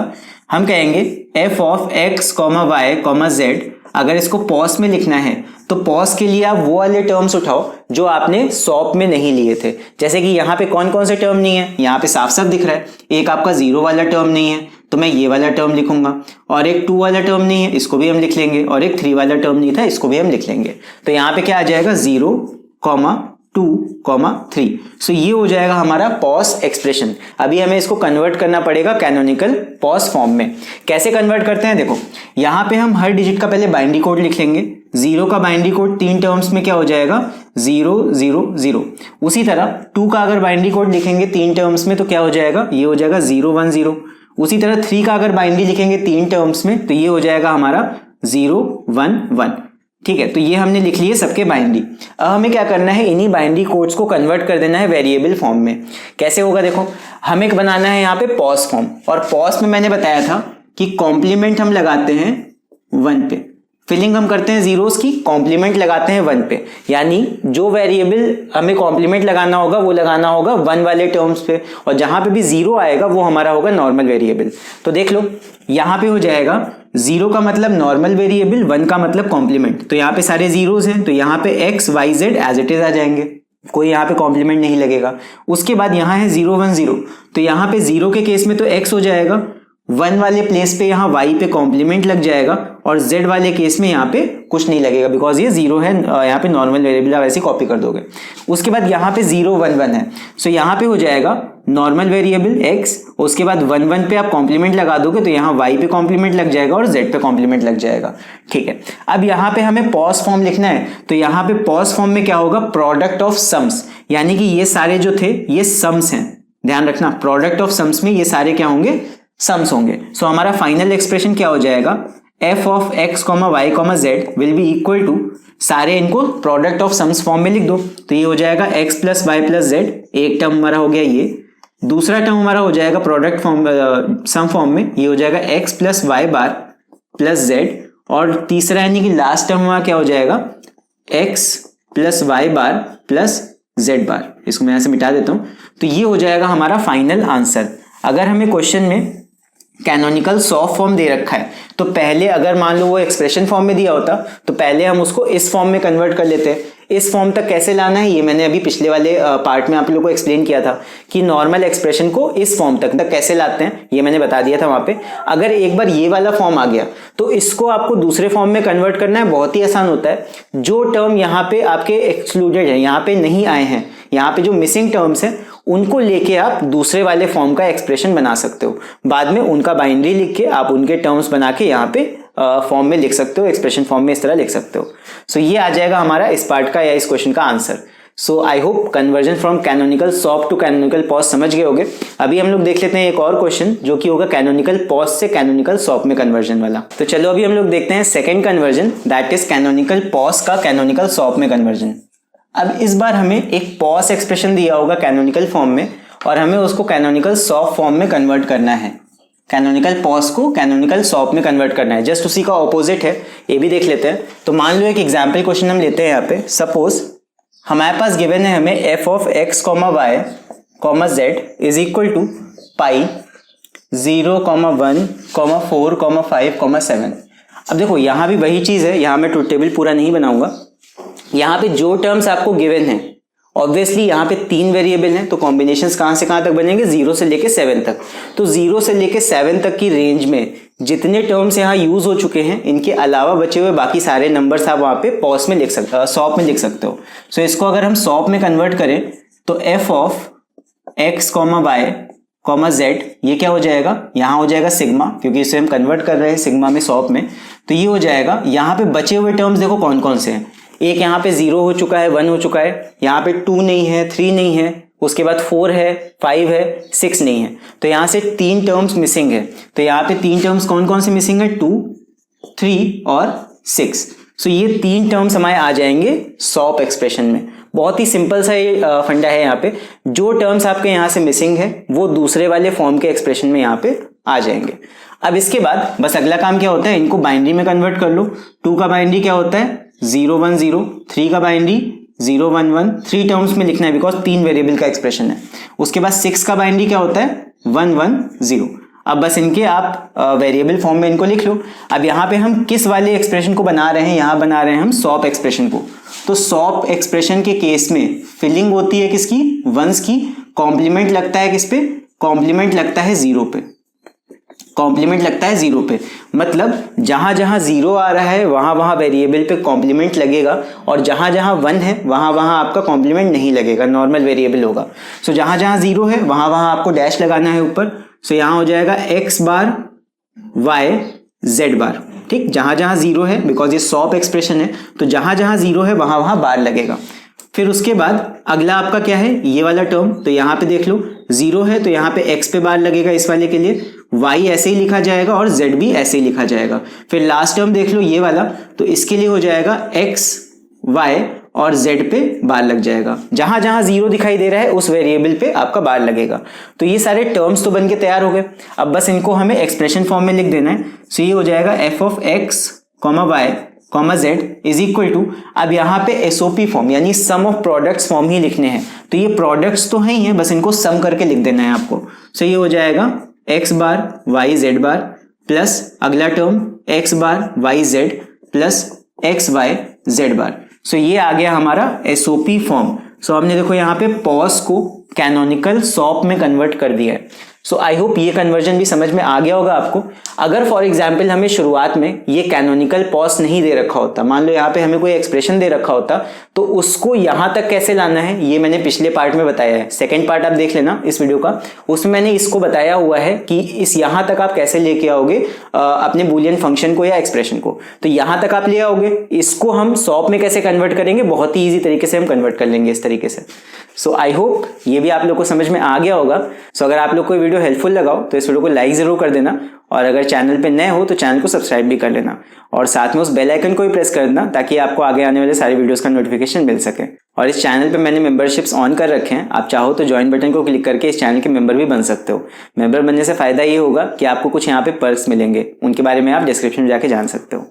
हम कहेंगे F of X comma Y comma Z. अगर इसको पॉस में लिखना है तो पॉस के लिए आप वो वाले टर्म्स उठाओ जो आपने सॉप में नहीं लिए थे। जैसे कि यहाँ पे कौन कौन से टर्म नहीं है? यहाँ पे साफ साफ दिख रहा है, एक आपका 0 वाला टर्म नहीं है तो मैं ये वाला टर्म लिखूंगा, और एक 2 वाला टर्म नहीं है इसको भी हम लिख लेंगे, और एक 3 वाला टर्म नहीं था इसको भी हम लिख लेंगे। तो यहाँ पे क्या आ जाएगा? 0, 2, 3। सो ये हो जाएगा हमारा पॉस एक्सप्रेशन। अभी हमें इसको कन्वर्ट करना पड़ेगा कैनोनिकल पॉस फॉर्म में। कैसे कन्वर्ट करते हैं? देखो यहाँ पे हम हर डिजिट का पहले बाइनरी कोड लिख लेंगे। 0 का बाइनरी कोड 3 टर्म्स में क्या हो जाएगा? 0 0 0। उसी तरह 2 का अगर बाइनरी कोड लिखेंगे 3 टर्म्स में तो क्या हो जाएगा? ये हो जाएगा 0 1 0। उसी तरह 3 का अगर बाइनरी लिखेंगे 3 टर्म्स में तो ये हो जाएगा हमारा 0 1 1। ठीक है, तो ये हमने लिख लिए सबके बाइनरी। अब हमें क्या करना है? इन्हीं बाइनरी कोड्स को कन्वर्ट कर देना है वेरिएबल फॉर्म में। कैसे होगा? देखो हमें बनाना है यहाँ पे पॉस फॉर्म, और पॉस में मैंने बताया था कि कॉम्प्लीमेंट हम लगाते हैं 1 पे। फिलिंग हम करते हैं जीरोस की, कॉम्प्लीमेंट लगाते हैं 1 पे, यानी जो वेरिएबल हमें कॉम्प्लीमेंट लगाना होगा वो लगाना होगा 1 वाले टर्म्स पे, और जहां पे भी जीरो आएगा वो हमारा होगा नॉर्मल वेरिएबल। तो देख लो यहां पे हो जाएगा 0 का मतलब नॉर्मल वेरिएबल, 1 का मतलब कॉम्प्लीमेंट। तो यहाँ पे सारे जीरोस हैं, तो यहाँ पे x y z as it is आ जाएंगे, कोई यहाँ पे कॉम्प्लीमेंट नहीं लगेगा। उसके बाद यहाँ है 0 1 0, तो यहाँ पे 0 के केस में तो x हो जाएगा, 1 वाले प्लेस पे यहाँ y पे कॉम्प्लीमेंट लग जाएगा, और z वाले केस में यहाँ पे कुछ नहीं लगेगा बिकॉज ये 0 है, यहाँ पे नॉर्मल वेरिएबल आप ऐसे कॉपी कर दोगे। उसके बाद यहाँ पे 0 1 1 है, सो यहाँ पे हो जाएगा नॉर्मल वेरिएबल x, उसके बाद 1 1 पे आप कॉम्प्लीमेंट लगा दोगे तो यहाँ y पे कॉम्प्लीमेंट लग जाएगा और z पे कॉम्प्लीमेंट लग जाएगा। ठीक है, अब यहाँ पे हमें पॉज फॉर्म लिखना है, तो यहाँ पे पॉज फॉर्म में क्या होगा, प्रोडक्ट ऑफ सम्स, यानी कि ये सारे जो थे ये सम्स हैं, ध्यान रखना प्रोडक्ट ऑफ सम्स में ये सारे क्या होंगे, सम्स होंगे। सो हमारा फाइनल एक्सप्रेशन क्या हो जाएगा, f of x, y, z will be equal to, सारे इनको प्रोडक्ट ऑफ सम्स फॉर्म में लिख दो, तो ये हो जाएगा x plus Y plus Z, एक टर्म हमारा हो गया ये, दूसरा टर्म हमारा हो जाएगा प्रोडक्ट फॉर्म सम फॉर्म में, ये हो जाएगा x plus Y bar plus z, और तीसरा यानी कि लास्ट टर्म हमारा क्या हो जाएगा, x plus Y bar plus z बार, इसको मैं ऐसे मिटा देता हूं। तो ये हो जाएगा हमारा फाइनल आंसर। अगर हमें क्वेश्चन में कैनोनिकल सॉफ्ट फॉर्म दे रखा है तो पहले अगर मान लो वो एक्सप्रेशन फॉर्म में दिया होता तो पहले हम उसको इस फॉर्म में कन्वर्ट कर लेते हैं। इस फॉर्म तक कैसे लाना है ये मैंने अभी पिछले वाले पार्ट में आप लोगों को एक्सप्लेन किया था कि नॉर्मल एक्सप्रेशन को इस फॉर्म तक कैसे लाते हैं, ये मैंने बता दिया था वहां पे। अगर एक बार ये वाला फॉर्म आ गया तो इसको आपको दूसरे फॉर्म में कन्वर्ट करना है, बहुत ही आसान होता है। जो टर्म यहाँ पे आपके एक्सक्लूडेड है, यहाँ पे नहीं आए हैं, यहाँ पे जो मिसिंग टर्म्स हैं उनको लेके आप दूसरे वाले फॉर्म का एक्सप्रेशन बना सकते हो। बाद में उनका बाइनरी लिख के आप उनके टर्म्स बना के यहाँ पे फॉर्म में लिख सकते हो, एक्सप्रेशन फॉर्म में इस तरह लिख सकते हो। सो ये आ जाएगा हमारा इस पार्ट का या इस क्वेश्चन का answer. So I hope conversion from canonical SOP to canonical POS समझ गए होगे। अभी हम लोग देख लेते हैं एक और क्वेश्चन जो कि होगा कैनोनिकल पॉज से कैनोनिकल सॉफ्ट में कन्वर्जन वाला। तो चलो अभी हम लोग देखते हैं second conversion, that is canonical pause का कैनोनिकल सॉफ्ट में कन्वर्जन। अब इस बार हमें एक पॉज एक्सप्रेशन दिया होगा कैनोनिकल फॉर्म में और हमें उसको कैनोनिकल सॉफ्ट फॉर्म में कन्वर्ट करना है। कैनोनिकल पॉज को कैनोनिकल सॉफ्ट में कन्वर्ट करना है, जस्ट उसी का ऑपोजिट है। ये भी देख लेते हैं। तो मान लो एक एग्जाम्पल क्वेश्चन हम लेते हैं यहाँ पे। सपोज हमारे पास गिवन है हमें f of x, y, z is equal to pi 0, 1, 4, 5, 7। अब देखो यहाँ भी वही चीज है, यहाँ मैं ट्रुथ टेबल पूरा नहीं बनाऊंगा। यहाँ पे जो टर्म्स आपको गिवन है, ऑब्वियसली यहाँ पे 3 वेरिएबल हैं तो कॉम्बिनेशंस कहाँ से कहाँ तक बनेंगे, 0 से लेके 7 तक। तो 0 से लेके 7 तक की रेंज में जितने टर्म्स यहाँ यूज हो चुके हैं इनके अलावा बचे हुए बाकी सारे नंबर्स आप वहाँ पे पॉज में लिख सकते हो, सॉफ्ट में लिख सकते हो। सो इसको अगर हम सॉफ्ट में कन्वर्ट करें तो f of x, y, z ये क्या हो जाएगा, यहाँ हो जाएगा सिग्मा, क्योंकि इसे हम कन्वर्ट कर रहे हैं सिग्मा में सॉफ्ट में। तो ये हो जाएगा, यहाँ पे बचे हुए टर्म्स देखो कौन कौन से हैं। एक यहाँ पे 0 हो चुका है, 1 हो चुका है, यहाँ पे 2 नहीं है, 3 नहीं है, उसके बाद 4 है, 5 है, 6 नहीं है। तो यहाँ से 3 टर्म्स मिसिंग है। तो यहाँ पे 3 टर्म्स कौन कौन से मिसिंग है, 2, 3 और 6। सो ये 3 टर्म्स हमारे आ जाएंगे सॉफ्ट एक्सप्रेशन में। बहुत ही सिंपल सा ये फंडा है। यहाँ पे जो टर्म्स आपके यहाँ से मिसिंग है वो दूसरे वाले फॉर्म के एक्सप्रेशन में यहाँ पे आ जाएंगे। अब इसके बाद बस अगला काम क्या होता है, इनको बाइनरी में कन्वर्ट कर लो। 2 का बाइनरी क्या होता है, 0 1 0, 3 का बाइनरी 0 1 1, 3 टर्म्स में लिखना है बिकॉज 3 वेरिएबल का एक्सप्रेशन है। उसके बाद 6 का बाइनरी क्या होता है, 1 1 0। अब बस इनके आप वेरिएबल फॉर्म में इनको लिख लो। अब यहाँ पे हम किस वाले एक्सप्रेशन को बना रहे हैं, यहाँ बना रहे हैं हम सॉफ्ट एक्सप्रेशन को। तो सॉफ्ट एक्सप्रेशन के केस में फिलिंग होती है किसकी, वंस की। कॉम्प्लीमेंट लगता है किस पे, कॉम्प्लीमेंट लगता है 0 पे, कॉम्प्लीमेंट लगता है 0 पे। मतलब जहां जहां 0 आ रहा है वहां वहां वेरिएबल पे कॉम्प्लीमेंट लगेगा, और जहां जहां 1 है वहां वहां आपका कॉम्प्लीमेंट नहीं लगेगा, नॉर्मल वेरिएबल होगा। सो जहां जहां 0 है वहां वहां आपको डैश लगाना है ऊपर। सो यहां हो जाएगा x बार y z बार, ठीक। जहां जहां 0 है, बिकॉज ये सॉफ्ट एक्सप्रेशन है, तो जहां जहां 0 है वहां वहां बार लगेगा। फिर उसके बाद अगला आपका क्या है, ये वाला टर्म। तो यहाँ पे देख लो 0 है तो यहाँ पे x पे बार लगेगा इस वाले के लिए, y ऐसे ही लिखा जाएगा और z भी ऐसे ही लिखा जाएगा। फिर लास्ट टर्म देख लो ये वाला, तो इसके लिए हो जाएगा x, y और z पे बार लग जाएगा। जहां जहां 0 दिखाई दे रहा है उस वेरिएबल पे आपका बार लगेगा। तो ये सारे टर्म्स तो बन के तैयार हो गए। अब बस इनको हमें एक्सप्रेशन फॉर्म में लिख देना है। सो ये हो जाएगा f of x, y, comma Z is equal to, अब यहाँ पे एसओपी फॉर्म यानी सम ऑफ प्रोडक्ट्स फॉर्म ही लिखने हैं, तो ये प्रोडक्ट्स तो है ही है, बस इनको सम करके लिख देना है आपको। सो ये हो जाएगा X bar Y Z bar plus अगला term X bar Y Z plus X Y Z bar. So ये आ गया हमारा एसओपी फॉर्म। सो हमने देखो यहाँ पे पॉस को कैनोनिकल सॉप में कन्वर्ट कर दिया है। सो आई होप ये कन्वर्जन भी समझ में आ गया होगा आपको। अगर फॉर एग्जाम्पल हमें शुरुआत में ये कैनोनिकल पॉस नहीं दे रखा होता, मान लो यहाँ पे हमें कोई एक्सप्रेशन दे रखा होता, तो उसको यहाँ तक कैसे लाना है ये मैंने पिछले पार्ट में बताया है। सेकेंड पार्ट आप देख लेना इस वीडियो का, उसमें मैंने इसको बताया हुआ है कि इस यहाँ तक आप कैसे लेके आओगे अपने बूलियन फंक्शन को या एक्सप्रेशन को। तो यहाँ तक आप ले आओगे, इसको हम सॉप में कैसे कन्वर्ट करेंगे, बहुत ही ईजी तरीके से हम कन्वर्ट कर लेंगे इस तरीके से। सो आई होप ये भी आप लोग को समझ में आ गया होगा। सो अगर आप लोग को वीडियो हेल्पफुल लगा हो तो इस वीडियो को लाइक जरूर कर देना, और अगर चैनल पे नए हो तो चैनल को सब्सक्राइब भी कर लेना, और साथ में उस बेल आइकन को भी प्रेस कर देना ताकि आपको आगे आने वाले सारे वीडियोस का नोटिफिकेशन मिल सके। और इस चैनल पे मैंने मेंबरशिप्स ऑन कर रखे हैं, आप चाहो तो ज्वाइन बटन को क्लिक करके इस चैनल के मेंबर भी बन सकते हो। मेंबर बनने से फायदा ये होगा कि आपको कुछ यहाँ पे पर्क्स मिलेंगे, उनके बारे में आप डिस्क्रिप्शन में जाके जान सकते हो।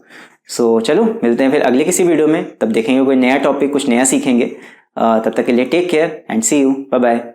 सो चलो मिलते हैं फिर अगले किसी वीडियो में, तब देखेंगे कोई नया टॉपिक, कुछ नया सीखेंगे। तब तक के लिए take care and see you, bye bye.